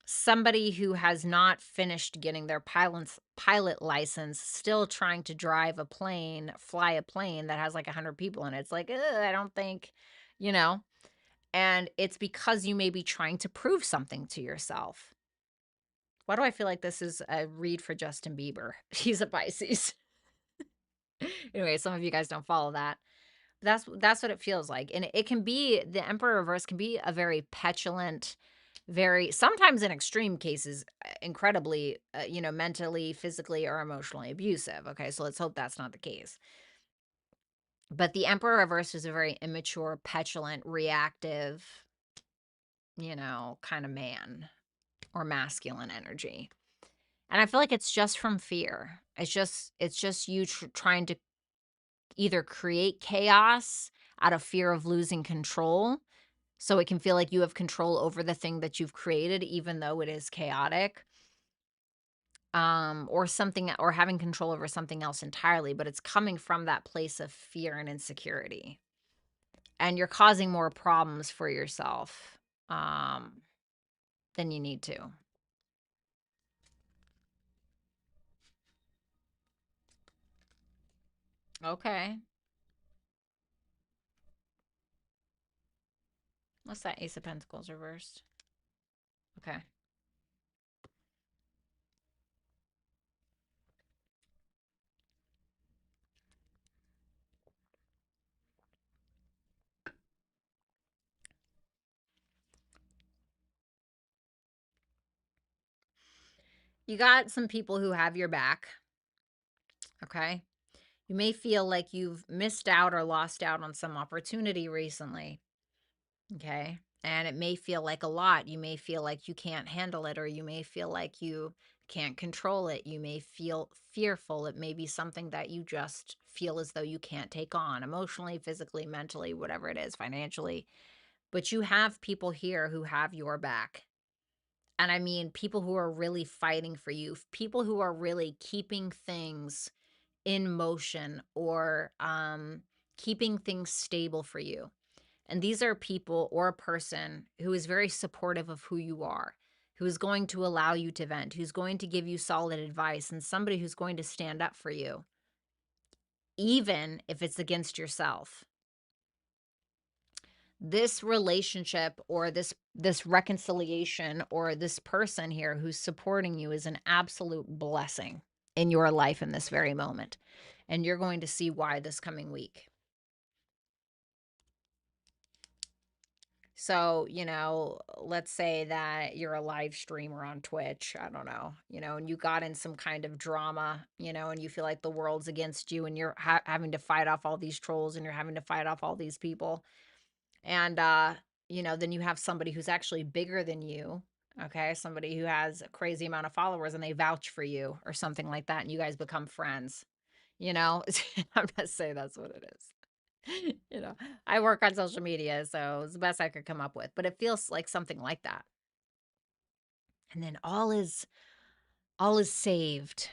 Speaker 1: somebody who has not finished getting their pilot license, still trying to drive a plane, fly a plane that has like 100 people in it. It's like, I don't think, you know, and it's because you may be trying to prove something to yourself. Why do I feel like this is a read for Justin Bieber? He's a Pisces. Anyway, some of you guys don't follow that. That's what it feels like. And it can be, the Emperor reverse can be a very petulant, very, sometimes in extreme cases, incredibly, mentally, physically, or emotionally abusive. Okay, so let's hope that's not the case. But the Emperor reverse is a very immature, petulant, reactive, kind of man or masculine energy. And I feel like it's just from fear. It's just you trying to either create chaos out of fear of losing control, so it can feel like you have control over the thing that you've created, even though it is chaotic, or something, or having control over something else entirely, but it's coming from that place of fear and insecurity. And you're causing more problems for yourself than you need to. Okay. What's that Ace of Pentacles reversed? Okay. You got some people who have your back. Okay. You may feel like you've missed out or lost out on some opportunity recently. Okay. And it may feel like a lot. You may feel like you can't handle it, or you may feel like you can't control it. You may feel fearful. It may be something that you just feel as though you can't take on emotionally, physically, mentally, whatever it is, financially. But you have people here who have your back. And I mean, people who are really fighting for you, people who are really keeping things in motion, or keeping things stable for you. And these are people or a person who is very supportive of who you are, who is going to allow you to vent, who's going to give you solid advice, and somebody who's going to stand up for you, even if it's against yourself. This relationship, or this reconciliation, or this person here who's supporting you is an absolute blessing in your life in this very moment. And you're going to see why this coming week. So, let's say that you're a live streamer on Twitch, I don't know, and you got in some kind of drama, and you feel like the world's against you, and you're having to fight off all these trolls, and you're having to fight off all these people. And, then you have somebody who's actually bigger than you. Okay. Somebody who has a crazy amount of followers, and they vouch for you or something like that. And you guys become friends, I'm not saying that's what it is. I work on social media, so it's the best I could come up with, but it feels like something like that. And then all is saved.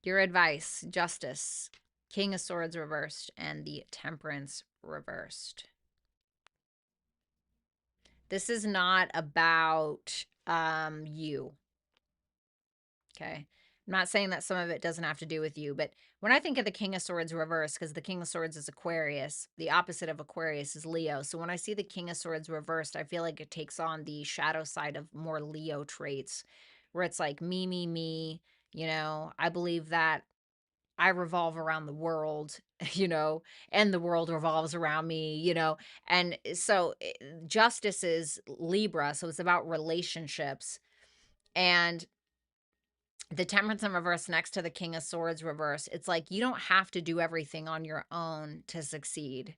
Speaker 1: Your advice, justice, King of Swords reversed, and the Temperance reversed. This is not about you. Okay. I'm not saying that some of it doesn't have to do with you, but when I think of the King of Swords reverse, because the King of Swords is Aquarius, the opposite of Aquarius is Leo. So when I see the King of Swords reversed, I feel like it takes on the shadow side of more Leo traits, where it's like me, me, me. I believe that I revolve around the world, you know, and the world revolves around me, you know. And so justice is Libra, so it's about relationships. And the Temperance in reverse next to the King of Swords reverse, it's like you don't have to do everything on your own to succeed.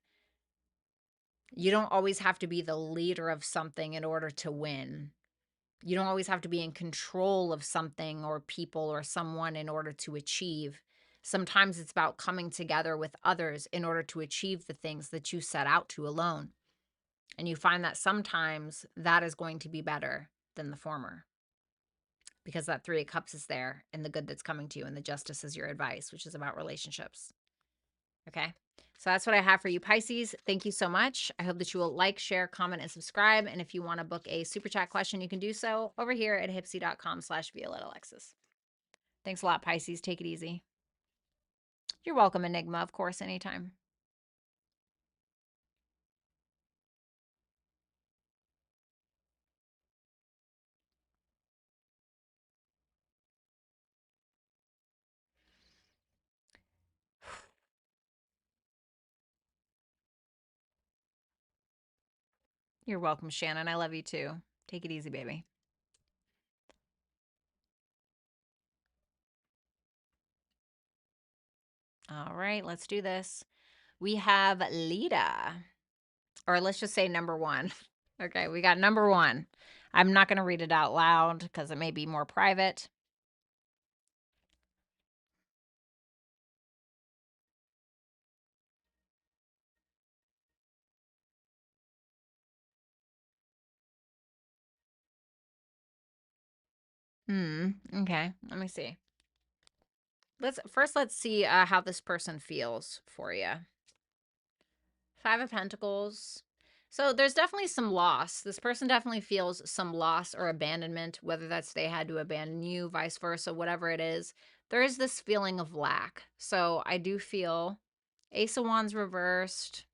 Speaker 1: You don't always have to be the leader of something in order to win. You don't always have to be in control of something or people or someone in order to achieve. Sometimes it's about coming together with others in order to achieve the things that you set out to alone. And you find that sometimes that is going to be better than the former, because that Three of Cups is there and the good that's coming to you, and the Justice is your advice, which is about relationships. Okay. So that's what I have for you, Pisces. Thank you so much. I hope that you will like, share, comment, and subscribe. And if you want to book a super chat question, you can do so over here at hipsy.com/Violetta Alexis. Thanks a lot, Pisces. Take it easy. You're welcome, Enigma, of course, anytime. You're welcome, Shannon. I love you too. Take it easy, baby. All right, let's do this. We have Lita, or let's just say number one. Okay, we got number one. I'm not going to read it out loud because it may be more private. Okay, let me see. Let's see how this person feels for you. Five of Pentacles. So there's definitely some loss. This person definitely feels some loss or abandonment, whether that's they had to abandon you, vice versa, whatever it is. There is this feeling of lack. So I do feel Ace of Wands reversed,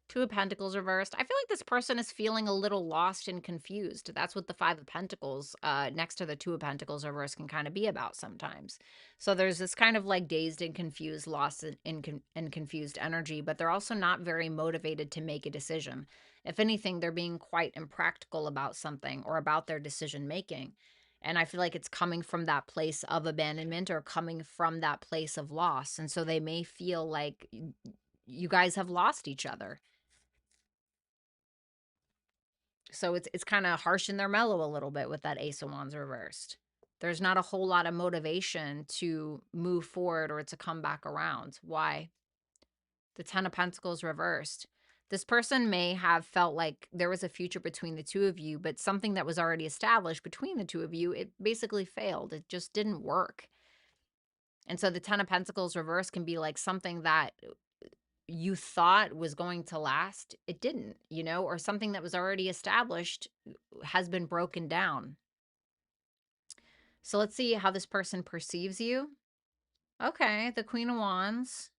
Speaker 1: Two of Pentacles reversed. I feel like this person is feeling a little lost and confused. That's what the Five of Pentacles next to the Two of Pentacles reversed can kind of be about sometimes. So there's this kind of like dazed and confused, lost and confused energy, but they're also not very motivated to make a decision. If anything, they're being quite impractical about something or about their decision making. And I feel like it's coming from that place of abandonment or coming from that place of loss. And so they may feel like you guys have lost each other. So it's kind of harsh in their mellow a little bit with that Ace of Wands reversed. There's not a whole lot of motivation to move forward or to come back around. Why? The Ten of Pentacles reversed. This person may have felt like there was a future between the two of you, but something that was already established between the two of you, it basically failed. It just didn't work. And so the Ten of Pentacles reversed can be like something that you thought was going to last, it didn't, you know, or something that was already established has been broken down. So let's see how this person perceives you. Okay, the Queen of Wands,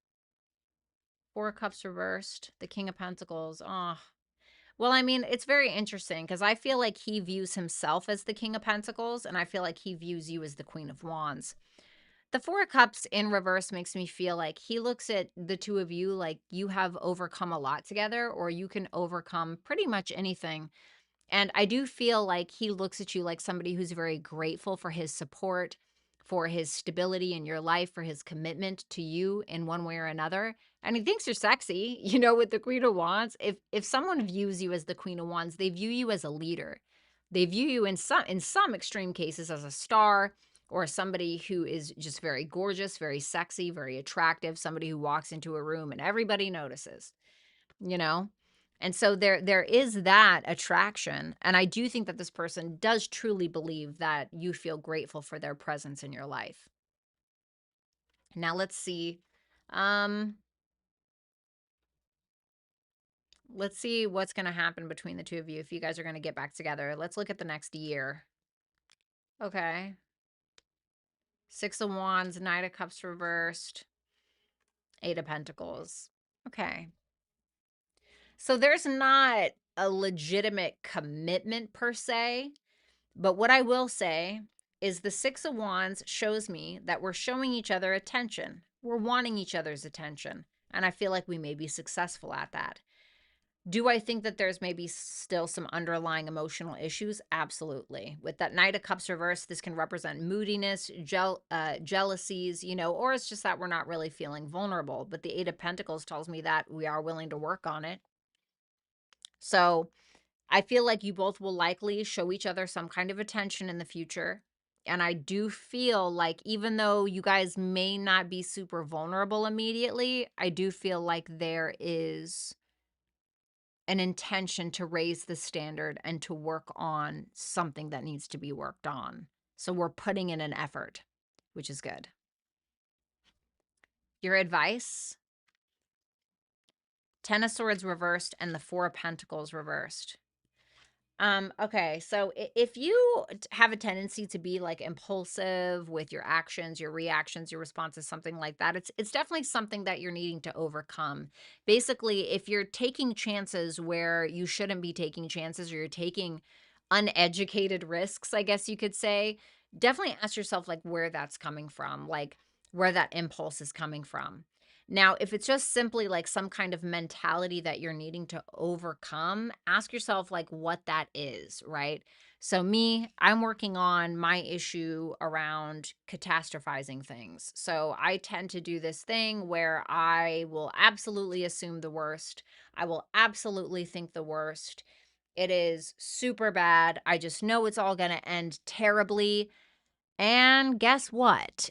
Speaker 1: Four of Cups reversed, the King of Pentacles. Oh, well, I mean, it's very interesting because I feel like he views himself as the King of Pentacles, and I feel like he views you as the Queen of Wands. The Four of Cups in reverse makes me feel like he looks at the two of you like you have overcome a lot together, or you can overcome pretty much anything. And I do feel like he looks at you like somebody who's very grateful for his support, for his stability in your life, for his commitment to you in one way or another. And he thinks you're sexy, you know, with the Queen of Wands. If someone views you as the Queen of Wands, they view you as a leader. They view you in some extreme cases as a star, or somebody who is just very gorgeous, very sexy, very attractive, somebody who walks into a room and everybody notices, you know? And so there is that attraction, and I do think that this person does truly believe that you feel grateful for their presence in your life. Now let's see. Um let's see what's going to happen between the two of you if you guys are going to get back together. Let's look at the next year. Okay. Six of Wands, Knight of Cups reversed, Eight of Pentacles. Okay. So there's not a legitimate commitment per se, but what I will say is the Six of Wands shows me that we're showing each other attention. We're wanting each other's attention. And I feel like we may be successful at that. Do I think that there's maybe still some underlying emotional issues? Absolutely. With that Knight of Cups reversed, this can represent moodiness, jealousies, you know, or it's just that we're not really feeling vulnerable. But the Eight of Pentacles tells me that we are willing to work on it. So I feel like you both will likely show each other some kind of attention in the future. And I do feel like even though you guys may not be super vulnerable immediately, I do feel like there is an intention to raise the standard and to work on something that needs to be worked on. So we're putting in an effort, which is good. Your advice? Ten of Swords reversed and the Four of Pentacles reversed. Okay, so if you have a tendency to be like impulsive with your actions, your reactions, your responses, something like that, it's definitely something that you're needing to overcome. Basically, if you're taking chances where you shouldn't be taking chances, or you're taking uneducated risks, I guess you could say, definitely ask yourself like where that's coming from, like where that impulse is coming from. Now, if it's just simply like some kind of mentality that you're needing to overcome, ask yourself like what that is, right? So me, I'm working on my issue around catastrophizing things. So I tend to do this thing where I will absolutely assume the worst. I will absolutely think the worst. It is super bad. I just know it's all going to end terribly. And guess what?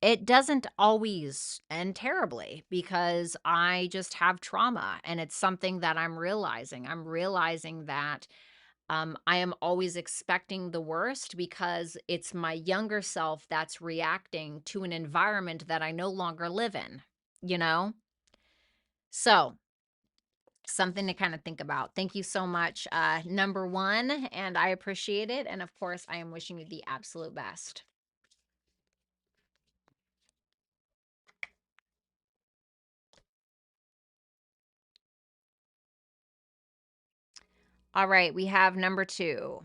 Speaker 1: It doesn't always end terribly because I just have trauma and it's something that I'm realizing. I'm realizing that I am always expecting the worst because it's my younger self that's reacting to an environment that I no longer live in, you know? So, something to kind of think about. Thank you so much, number one, and I appreciate it. And of course, I am wishing you the absolute best. All right, we have number two.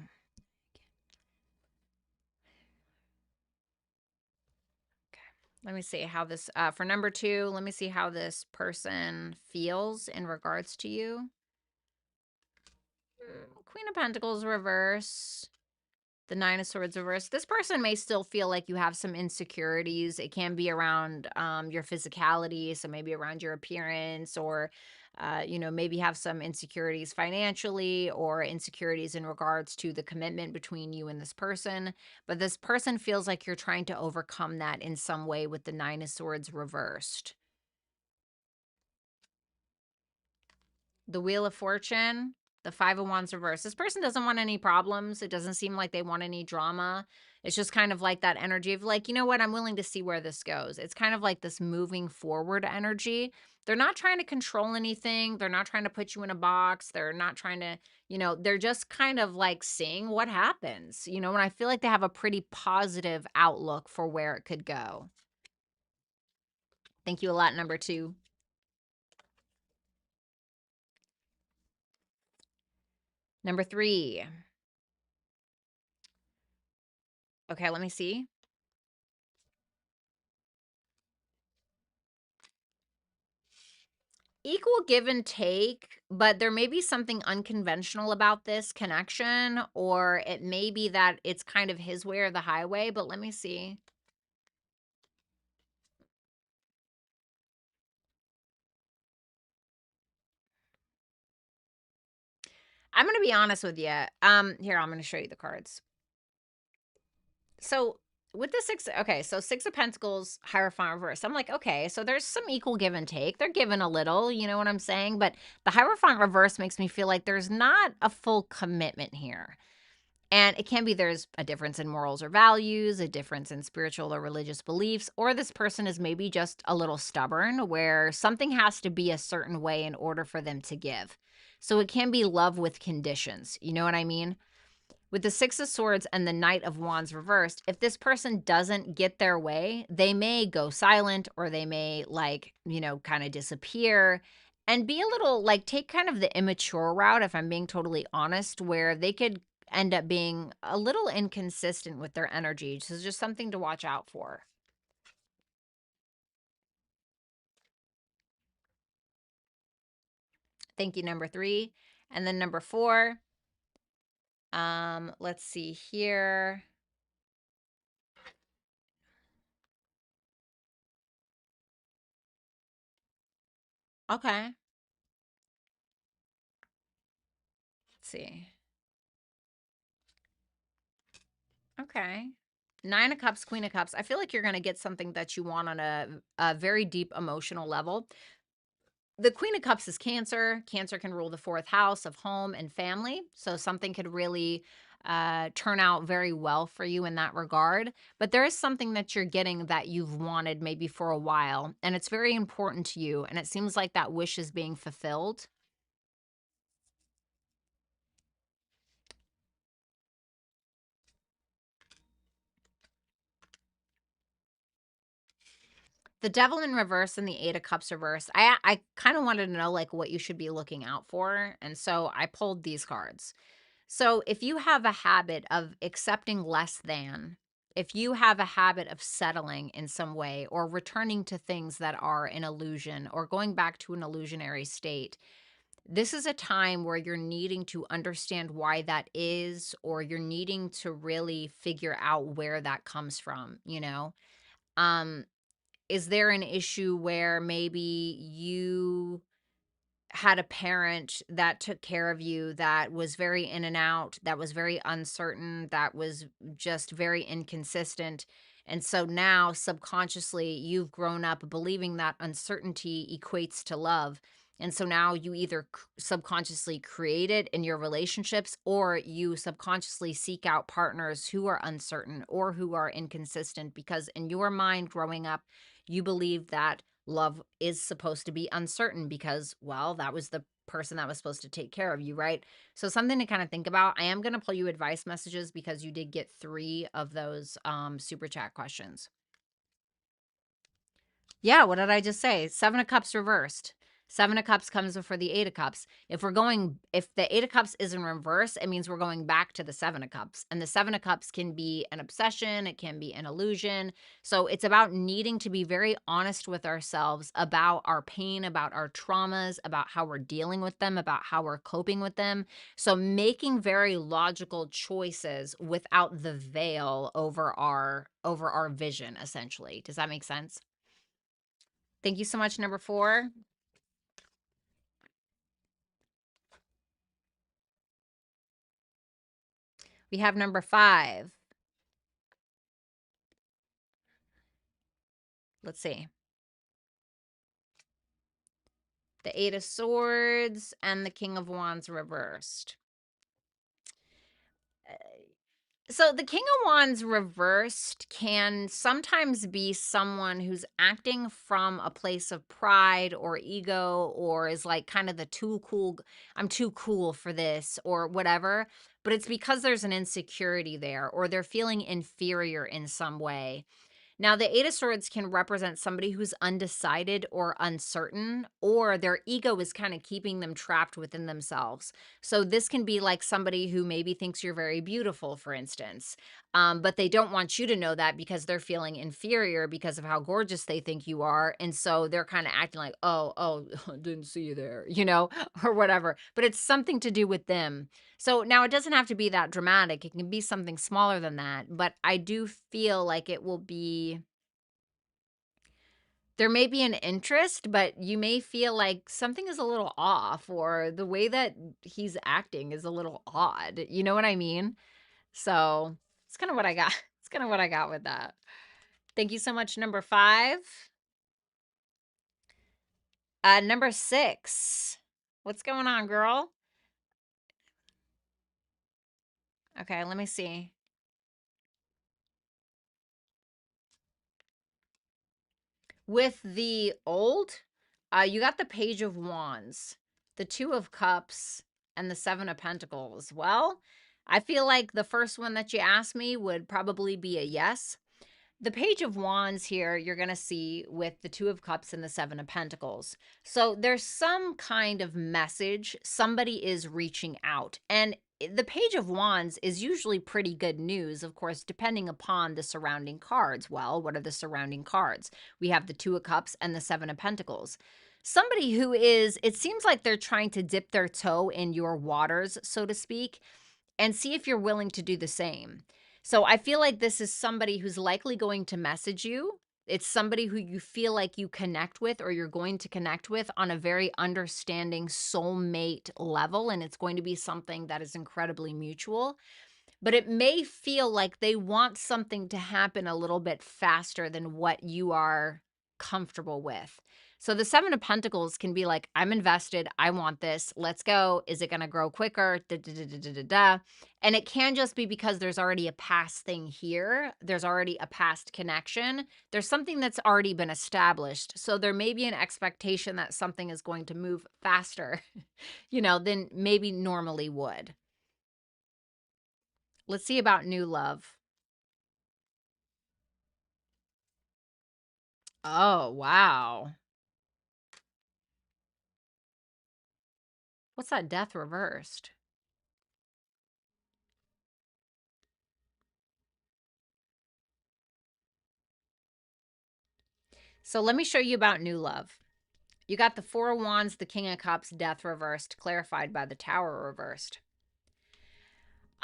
Speaker 1: Let me see how this, for number two, let me see how this person feels in regards to you. Queen of Pentacles reverse. The Nine of Swords reverse. This person may still feel like you have some insecurities. It can be around your physicality, so maybe around your appearance, or you know, maybe have some insecurities financially or insecurities in regards to the commitment between you and this person. But this person feels like you're trying to overcome that in some way with the Nine of Swords reversed. The Wheel of Fortune, the Five of Wands reversed. This person doesn't want any problems. It doesn't seem like they want any drama. It's just kind of like that energy of like, you know what, I'm willing to see where this goes. It's kind of like this moving forward energy. They're not trying to control anything. They're not trying to put you in a box. They're not trying to, you know, they're just kind of like seeing what happens, you know, and I feel like they have a pretty positive outlook for where it could go. Thank you a lot, number two. Number three. Okay, let me see. Equal give and take, but there may be something unconventional about this connection, or it may be that it's kind of his way or the highway, but let me see. I'm going to be honest with you. Here, I'm going to show you the cards. So with the six, okay, so Six of Pentacles, Hierophant reverse. I'm like, okay, so there's some equal give and take. They're giving a little, you know what I'm saying? But the Hierophant reverse makes me feel like there's not a full commitment here. And it can be there's a difference in morals or values, a difference in spiritual or religious beliefs, or this person is maybe just a little stubborn where something has to be a certain way in order for them to give. So it can be love with conditions. You know what I mean? With the Six of Swords and the Knight of Wands reversed, if this person doesn't get their way, they may go silent or they may, like, you know, kind of disappear and be a little like take kind of the immature route, if I'm being totally honest, where they could end up being a little inconsistent with their energy. So it's just something to watch out for. Thank you, number 3. And then number 4, let's see here. Okay. Let's see. Okay. 9 of Cups, Queen of Cups. I feel like you're going to get something that you want on a very deep emotional level. The Queen of Cups is Cancer. Cancer can rule the 4th house of home and family. So something could really turn out very well for you in that regard. But there is something that you're getting that you've wanted maybe for a while, and it's very important to you. And it seems like that wish is being fulfilled. The Devil in reverse and the 8 of Cups reversed. I kind of wanted to know like what you should be looking out for. And so I pulled these cards. So if you have a habit of accepting less than, if you have a habit of settling in some way or returning to things that are an illusion or going back to an illusionary state, this is a time where you're needing to understand why that is, or you're needing to really figure out where that comes from, you know? Um, is there an issue where maybe you had a parent that took care of you that was very in and out, that was very uncertain, that was just very inconsistent? And so now subconsciously you've grown up believing that uncertainty equates to love. And so now you either subconsciously create it in your relationships, or you subconsciously seek out partners who are uncertain or who are inconsistent, because in your mind growing up, you believe that love is supposed to be uncertain because, well, that was the person that was supposed to take care of you, right? So something to kind of think about. I am going to pull you advice messages because you did get 3 of those super chat questions. Yeah, what did I just say? 7 of Cups reversed. 7 of Cups comes before the 8 of Cups. If the 8 of Cups is in reverse, it means we're going back to the 7 of Cups. And the 7 of Cups can be an obsession, it can be an illusion. So it's about needing to be very honest with ourselves about our pain, about our traumas, about how we're dealing with them, about how we're coping with them. So making very logical choices without the veil over our vision, essentially. Does that make sense? Thank you so much, number 4. We have number 5. Let's see. The 8 of Swords and the King of Wands reversed. So the King of Wands reversed can sometimes be someone who's acting from a place of pride or ego, or is like kind of the too cool, I'm too cool for this or whatever. But it's because there's an insecurity there, or they're feeling inferior in some way. Now, the 8 of Swords can represent somebody who's undecided or uncertain, or their ego is kind of keeping them trapped within themselves. So this can be like somebody who maybe thinks you're very beautiful, for instance, but they don't want you to know that because they're feeling inferior because of how gorgeous they think you are. And so they're kind of acting like, oh, didn't see you there, or whatever. But it's something to do with them. So now it doesn't have to be that dramatic. It can be something smaller than that. But I do feel like it will be, there may be an interest, but you may feel like something is a little off, or the way that he's acting is a little odd. You know what I mean? So it's kind of what I got. It's kind of what I got with that. Thank you so much, number 5. Number 6. What's going on, girl? Okay, let me see. With the old, you got the Page of Wands, the 2 of Cups, and the 7 of Pentacles. Well, I feel like the first one that you asked me would probably be a yes. The Page of Wands here, you're going to see with the 2 of Cups and the 7 of Pentacles. So there's some kind of message. Somebody is reaching out. And the Page of Wands is usually pretty good news, of course, depending upon the surrounding cards. Well, what are the surrounding cards? We have the Two of Cups and the Seven of Pentacles. Somebody who is, it seems like they're trying to dip their toe in your waters, so to speak, and see if you're willing to do the same. So I feel like this is somebody who's likely going to message you. It's somebody who you feel like you connect with or you're going to connect with on a very understanding soulmate level. And it's going to be something that is incredibly mutual. But it may feel like they want something to happen a little bit faster than what you are comfortable with. So the Seven of Pentacles can be like, I'm invested. I want this. Let's go. Is it going to grow quicker? Da, da, da, da, da, da, da. And it can just be because there's already a past thing here. There's already a past connection. There's something that's already been established. So there may be an expectation that something is going to move faster, than maybe normally would. Let's see about new love. Oh, wow. What's that death reversed? So let me show you about new love. You got the Four of Wands, the King of Cups, death reversed, clarified by the Tower reversed.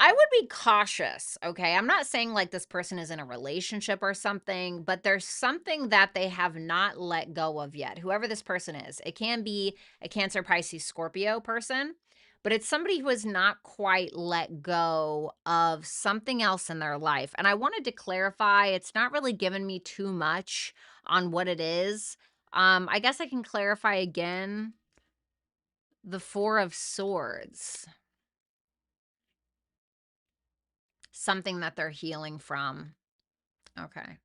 Speaker 1: I would be cautious, okay? I'm not saying like this person is in a relationship or something, but there's something that they have not let go of yet. Whoever this person is, it can be a Cancer, Pisces, Scorpio person, but it's somebody who has not quite let go of something else in their life. And I wanted to clarify, it's not really given me too much on what it is. I guess I can clarify again. The Four of Swords. Something that they're healing from. Okay.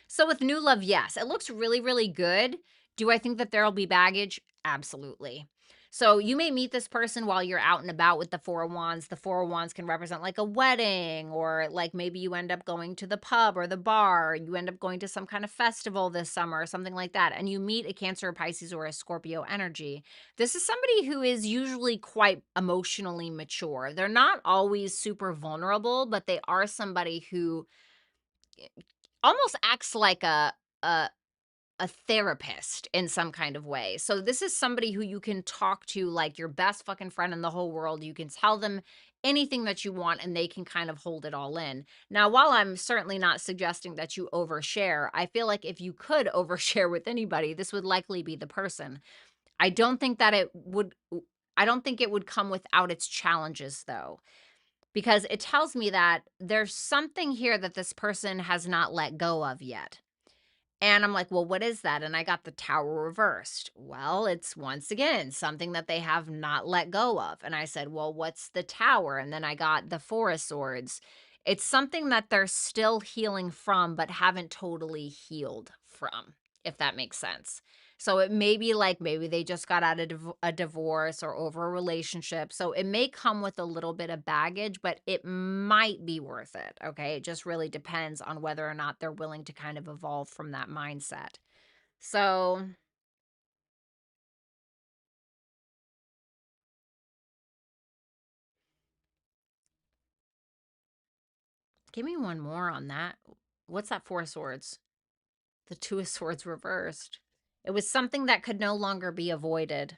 Speaker 1: So with new love, yes, it looks really, really good. Do I think that there'll be baggage? Absolutely. So you may meet this person while you're out and about with the Four of Wands. The Four of Wands can represent like a wedding, or like maybe you end up going to the pub or the bar. You end up going to some kind of festival this summer or something like that. And you meet a Cancer, a Pisces, or a Scorpio energy. This is somebody who is usually quite emotionally mature. They're not always super vulnerable, but they are somebody who almost acts like a a therapist in some kind of way. So this is somebody who you can talk to like your best fucking friend in the whole world. You can tell them anything that you want and they can kind of hold it all in. Now, while I'm certainly not suggesting that you overshare, I feel like if you could overshare with anybody, this would likely be the person. I don't think that it would I don't think it would come without its challenges though, because it tells me that there's something here that this person has not let go of yet. And I'm like, well, what is that? And I got the Tower reversed. Well, it's once again something that they have not let go of. And I said, well, what's the Tower? And then I got the Four of Swords. It's something that they're still healing from, but haven't totally healed from, if that makes sense. So it may be like maybe they just got out of a divorce or over a relationship. So it may come with a little bit of baggage, but it might be worth it. Okay. It just really depends on whether or not they're willing to kind of evolve from that mindset. So give me one more on that. What's that Four of Swords? The Two of Swords reversed. It was something that could no longer be avoided.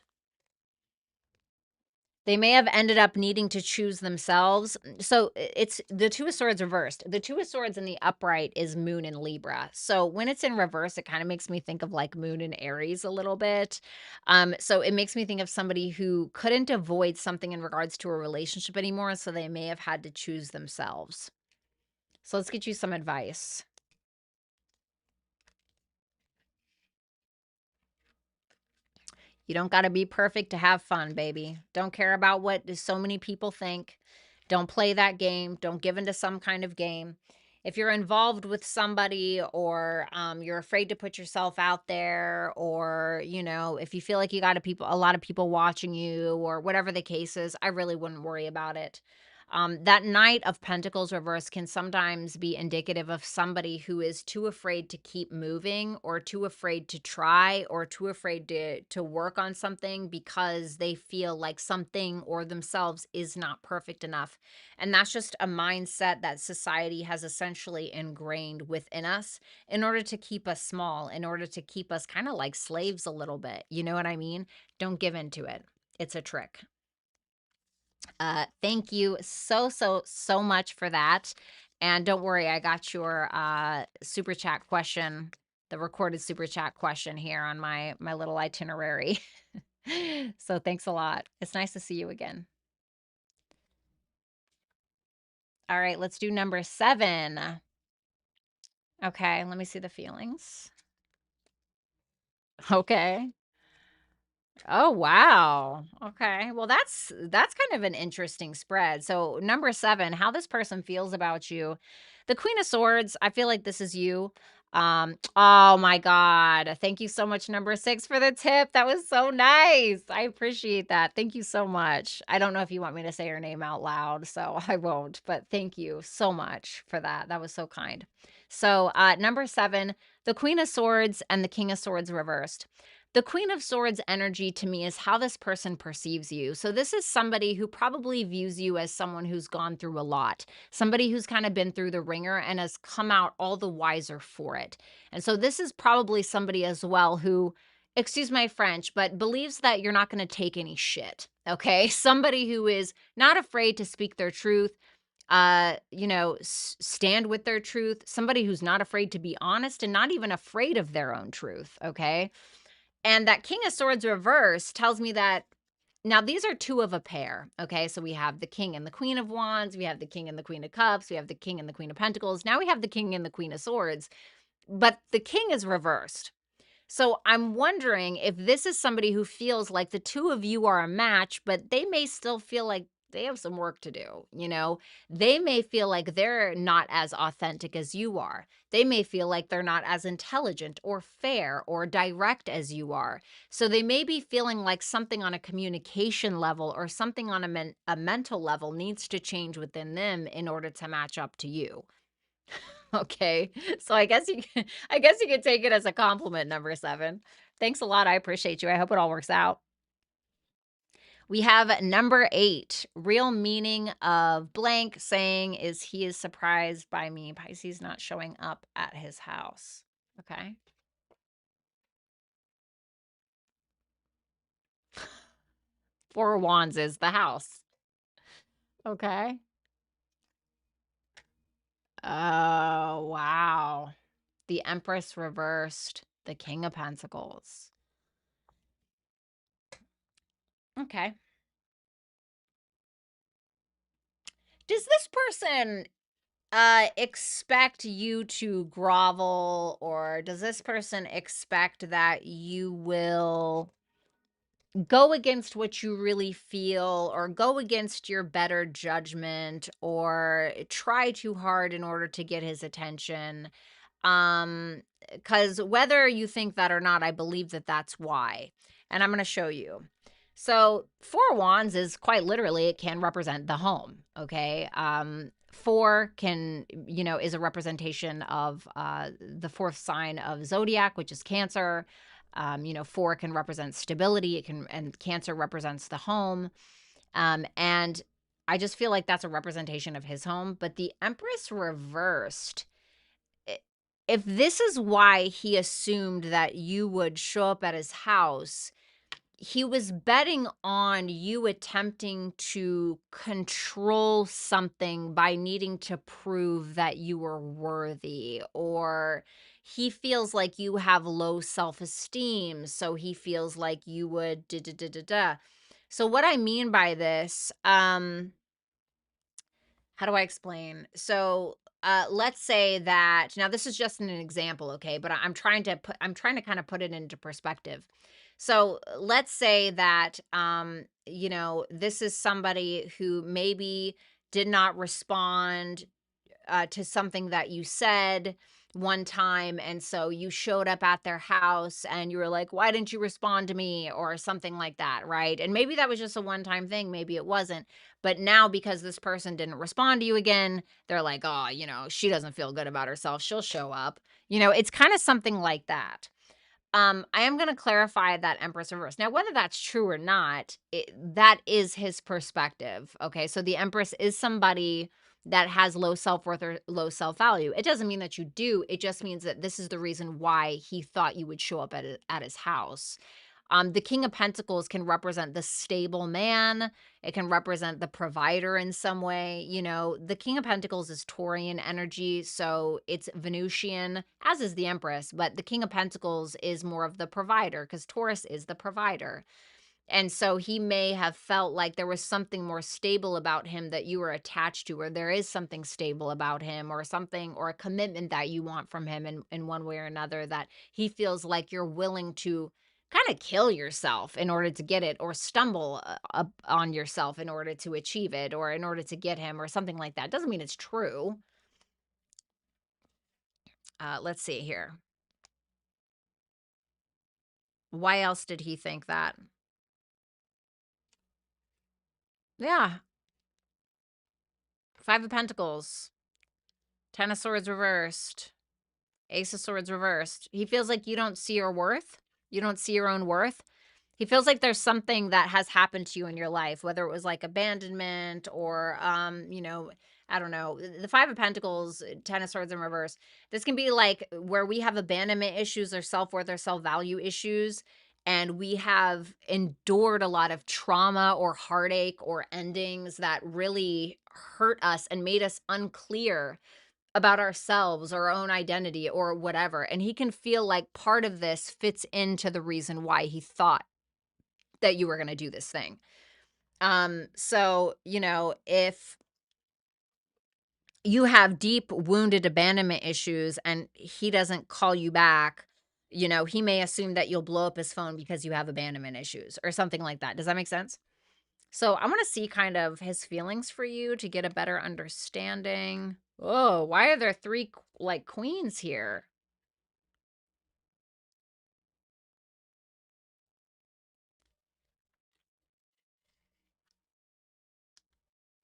Speaker 1: They may have ended up needing to choose themselves. So it's the Two of Swords reversed. The Two of Swords in the upright is Moon in Libra. So when it's in reverse, it kind of makes me think of like Moon in Aries a little bit. So it makes me think of somebody who couldn't avoid something in regards to a relationship anymore. So they may have had to choose themselves. So let's get you some advice. You don't got to be perfect to have fun, baby. Don't care about what so many people think. Don't play that game. Don't give into some kind of game. If you're involved with somebody or you're afraid to put yourself out there, or, if you feel like you got a lot of people watching you or whatever the case is, I really wouldn't worry about it. That Knight of Pentacles reverse can sometimes be indicative of somebody who is too afraid to keep moving, or too afraid to try, or too afraid to work on something because they feel like something or themselves is not perfect enough. And that's just a mindset that society has essentially ingrained within us in order to keep us small, in order to keep us kind of like slaves a little bit. You know what I mean? Don't give into it. It's a trick. Thank you so much for that. And don't worry, I got your super chat question, the recorded super chat question here on my little itinerary. So thanks a lot. It's nice to see you again. All right, let's do number 7. Okay, let me see the feelings. Okay. Oh, wow. Okay. Well, that's kind of an interesting spread. So, number 7, how this person feels about you. The Queen of Swords, I feel like this is you. Oh my God. Thank you so much, number 6, for the tip. That was so nice. I appreciate that. Thank you so much. I don't know if you want me to say your name out loud, so I won't, but thank you so much for that. That was so kind. So, number 7, the Queen of Swords and the King of Swords reversed. The Queen of Swords energy to me is how this person perceives you. So this is somebody who probably views you as someone who's gone through a lot, somebody who's kind of been through the ringer and has come out all the wiser for it. And so this is probably somebody as well who, excuse my French, but believes that you're not going to take any shit. Okay? Somebody who is not afraid to speak their truth, stand with their truth, somebody who's not afraid to be honest and not even afraid of their own truth. Okay? And that King of Swords reverse tells me that now these are two of a pair. Okay. So we have the King and the Queen of Wands. We have the King and the Queen of Cups. We have the King and the Queen of Pentacles. Now we have the King and the Queen of Swords, but the King is reversed. So I'm wondering if this is somebody who feels like the two of you are a match, but they may still feel like they have some work to do. They may feel like they're not as authentic as you are. They may feel like they're not as intelligent or fair or direct as you are. So they may be feeling like something on a communication level or something on a mental level needs to change within them in order to match up to you. Okay. So I guess you could take it as a compliment, number 7. Thanks a lot. I appreciate you. I hope it all works out. We have number 8, real meaning of blank saying is he is surprised by me. Pisces not showing up at his house. Okay. Four of Wands is the house. Okay. Oh, wow. The Empress reversed, the King of Pentacles. Okay. Does this person expect you to grovel, or does this person expect that you will go against what you really feel, or go against your better judgment, or try too hard in order to get his attention? Because whether you think that or not, I believe that that's why. And I'm going to show you. So 4 Wands is quite literally, it can represent the home. Okay. 4 is a representation of the 4th sign of zodiac, which is Cancer. 4 can represent stability. And Cancer represents the home. And I just feel like that's a representation of his home. But the Empress reversed, if this is why he assumed that you would show up at his house, he was betting on you attempting to control something by needing to prove that you were worthy, or he feels like you have low self-esteem, so he feels like you would da da da da da. So what I mean by this, how do I explain? So, let's say that now this is just an example, okay? But I'm trying to kind of put it into perspective. So, let's say that this is somebody who maybe did not respond to something that you said one time, and so you showed up at their house and you were like, why didn't you respond to me, or something like that, right? And maybe that was just a one-time thing, maybe it wasn't, but now because this person didn't respond to you again, they're like, oh, she doesn't feel good about herself, she'll show up. It's kind of something like that. I am going to clarify that Empress reverse. Now, whether that's true or not, that is his perspective. Okay. So the Empress is somebody that has low self-worth or low self-value. It doesn't mean that you do. It just means that this is the reason why he thought you would show up at his house. The King of Pentacles can represent the stable man. It can represent the provider in some way. The King of Pentacles is Taurian energy, so it's Venusian, as is the Empress, but the King of Pentacles is more of the provider because Taurus is the provider. And so he may have felt like there was something more stable about him that you were attached to, or there is something stable about him, or something, or a commitment that you want from him in one way or another, that he feels like you're willing to kind of kill yourself in order to get it, or stumble up on yourself in order to achieve it, or in order to get him, or something like that. Doesn't mean it's true. Let's see here. Why else did he think that? Yeah. Five of Pentacles. Ten of Swords reversed. Ace of Swords reversed. He feels like you don't see your worth. You don't see your own worth. He feels like there's something that has happened to you in your life, whether it was like abandonment or, I don't know. The Five of Pentacles, Ten of Swords in reverse. This can be like where we have abandonment issues or self-worth or self-value issues, and we have endured a lot of trauma or heartache or endings that really hurt us and made us unclear about ourselves or our own identity or whatever. And he can feel like part of this fits into the reason why he thought that you were going to do this thing. So, if you have deep wounded abandonment issues and he doesn't call you back, he may assume that you'll blow up his phone because you have abandonment issues or something like that. Does that make sense? So I want to see kind of his feelings for you to get a better understanding. Oh, why are there three like queens here?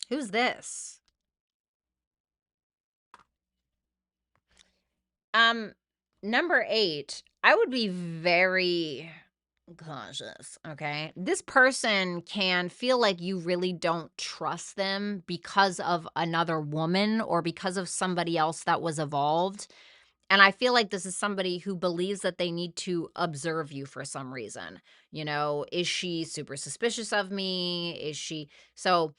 Speaker 1: Who's this? Number 8, I would be very cautious, okay? This person can feel like you really don't trust them because of another woman or because of somebody else that was evolved. And I feel like this is somebody who believes that they need to observe you for some reason. Is she super suspicious of me? Is she so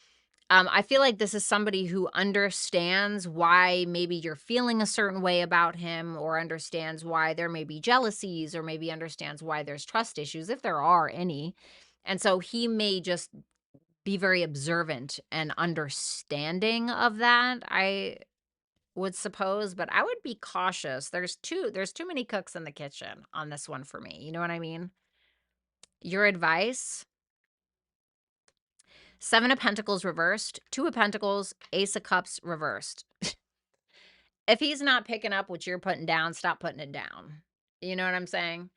Speaker 1: I feel like this is somebody who understands why maybe you're feeling a certain way about him, or understands why there may be jealousies, or maybe understands why there's trust issues, if there are any. And so he may just be very observant and understanding of that, I would suppose, but I would be cautious. There's too many cooks in the kitchen on this one for me. You know what I mean? Your advice? Seven of Pentacles reversed, Two of Pentacles, Ace of Cups reversed. If he's not picking up what you're putting down, stop putting it down. You know what I'm saying?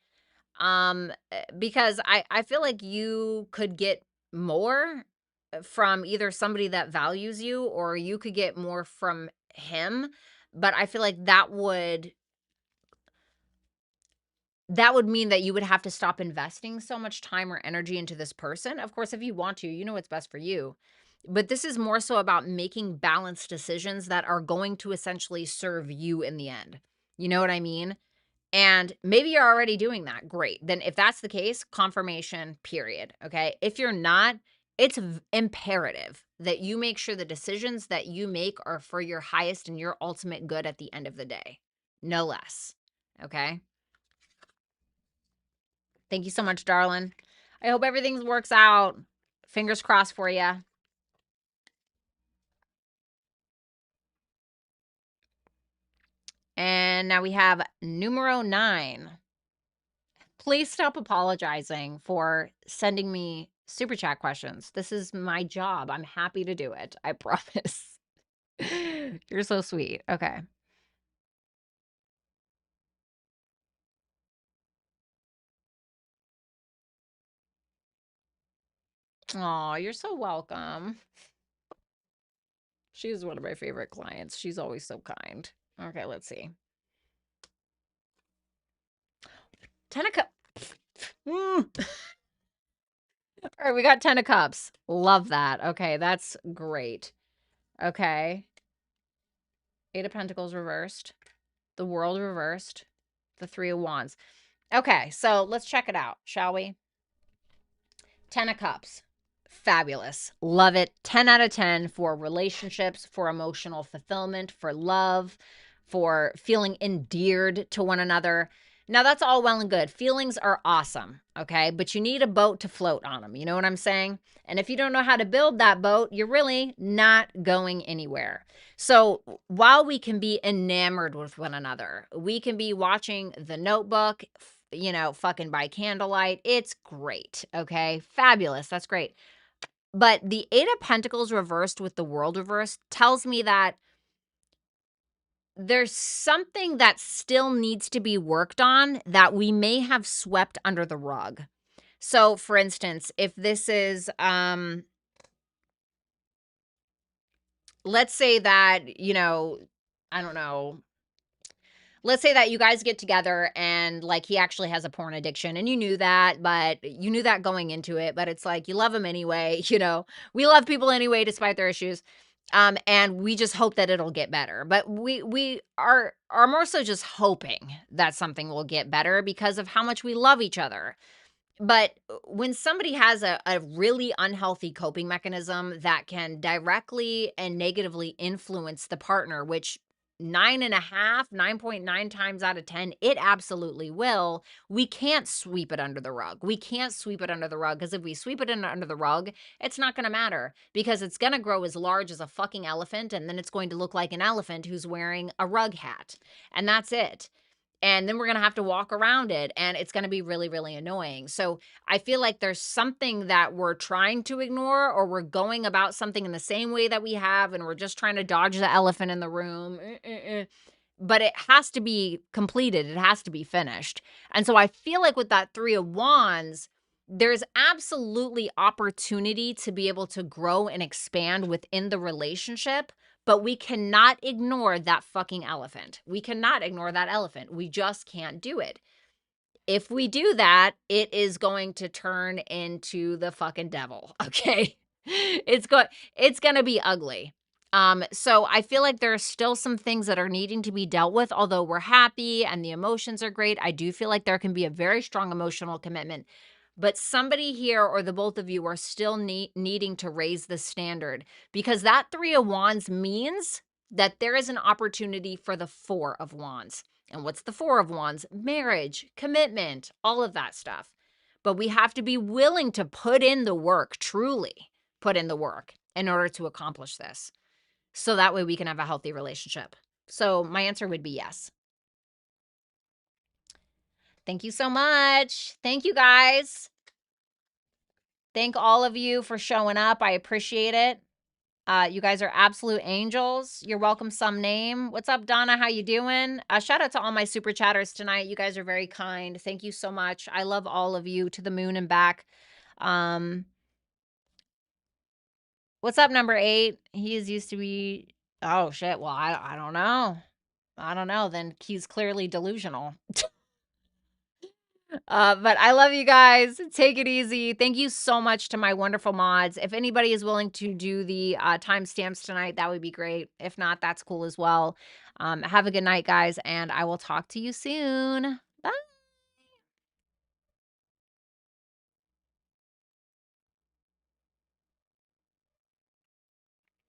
Speaker 1: Because I feel like you could get more from either somebody that values you, or you could get more from him. But I feel like that would mean that you would have to stop investing so much time or energy into this person. Of course, if you want to, you know what's best for you. But this is more so about making balanced decisions that are going to essentially serve you in the end. You know what I mean? And maybe you're already doing that. Great. Then if that's the case, confirmation, period. Okay. If you're not, it's imperative that you make sure the decisions that you make are for your highest and your ultimate good at the end of the day. No less. Okay. Thank you so much, darling. I hope everything works out. Fingers crossed for you. And now we have numero 9. Please stop apologizing for sending me super chat questions. This is my job. I'm happy to do it. I promise. You're so sweet. Okay. Oh, you're so welcome. She's one of my favorite clients. She's always so kind. Okay, let's see. 10 of cups. All right, we got 10 of cups. Love that. Okay, that's great. Okay. 8 of pentacles reversed. The world reversed. The 3 of wands. Okay, so let's check it out, shall we? 10 of cups. Fabulous. Love it. 10 out of 10 for relationships, for emotional fulfillment, for love, for feeling endeared to one another. Now, that's all well and good. Feelings are awesome, okay? But you need a boat to float on them. You know what I'm saying? And if you don't know how to build that boat, you're really not going anywhere. So while we can be enamored with one another, we can be watching The Notebook, you know, fucking by candlelight. It's great. Okay. Fabulous. That's great. But the 8 of pentacles reversed with the world reversed tells me that there's something that still needs to be worked on that we may have swept under the rug. So for instance, if this is, let's say that, you know, I don't know, let's say that you guys get together and like he actually has a porn addiction and you knew that, but you knew that going into it, but it's like you love him anyway, you know. We love people anyway despite their issues. And we just hope that it'll get better. But we are more so just hoping that something will get better because of how much we love each other. But when somebody has a really unhealthy coping mechanism that can directly and negatively influence the partner, which 9.5, 9.9 times out of 10, it absolutely will. We can't sweep it under the rug. We can't sweep it under the rug because if we sweep it under the rug, it's not going to matter because it's going to grow as large as a fucking elephant. And then it's going to look like an elephant who's wearing a rug hat. And that's it. And then we're going to have to walk around it and it's going to be really, really annoying. So I feel like there's something that we're trying to ignore or we're going about something in the same way that we have and we're just trying to dodge the elephant in the room. But it has to be completed. It has to be finished. And so I feel like with that 3 of wands, there's absolutely opportunity to be able to grow and expand within the relationship. But we cannot ignore that fucking elephant. We cannot ignore that elephant. We just can't do it. If we do that, it is going to turn into the fucking devil, okay? It's going to be ugly. So I feel like there are still some things that are needing to be dealt with, although we're happy and the emotions are great. I do feel like there can be a very strong emotional commitment. But somebody here or the both of you are still needing to raise the standard because that 3 of wands means that there is an opportunity for the 4 of wands. And what's the 4 of wands? Marriage, commitment, all of that stuff. But we have to be willing to put in the work, truly put in the work in order to accomplish this. So that way we can have a healthy relationship. So my answer would be yes. Thank you so much. Thank you guys. Thank all of you for showing up. I appreciate it. You guys are absolute angels. You're welcome some name. What's up, Donna? How you doing? Shout out to all my super chatters tonight. You guys are very kind. Thank you so much. I love all of you to the moon and back. What's up, number 8? He is used to be... Oh, shit. Well, I don't know. I don't know. Then he's clearly delusional. But I love you guys. Take it easy. Thank you so much to my wonderful mods. If anybody is willing to do the timestamps tonight, that would be great. If not, that's cool as well. Have a good night, guys, and I will talk to you soon.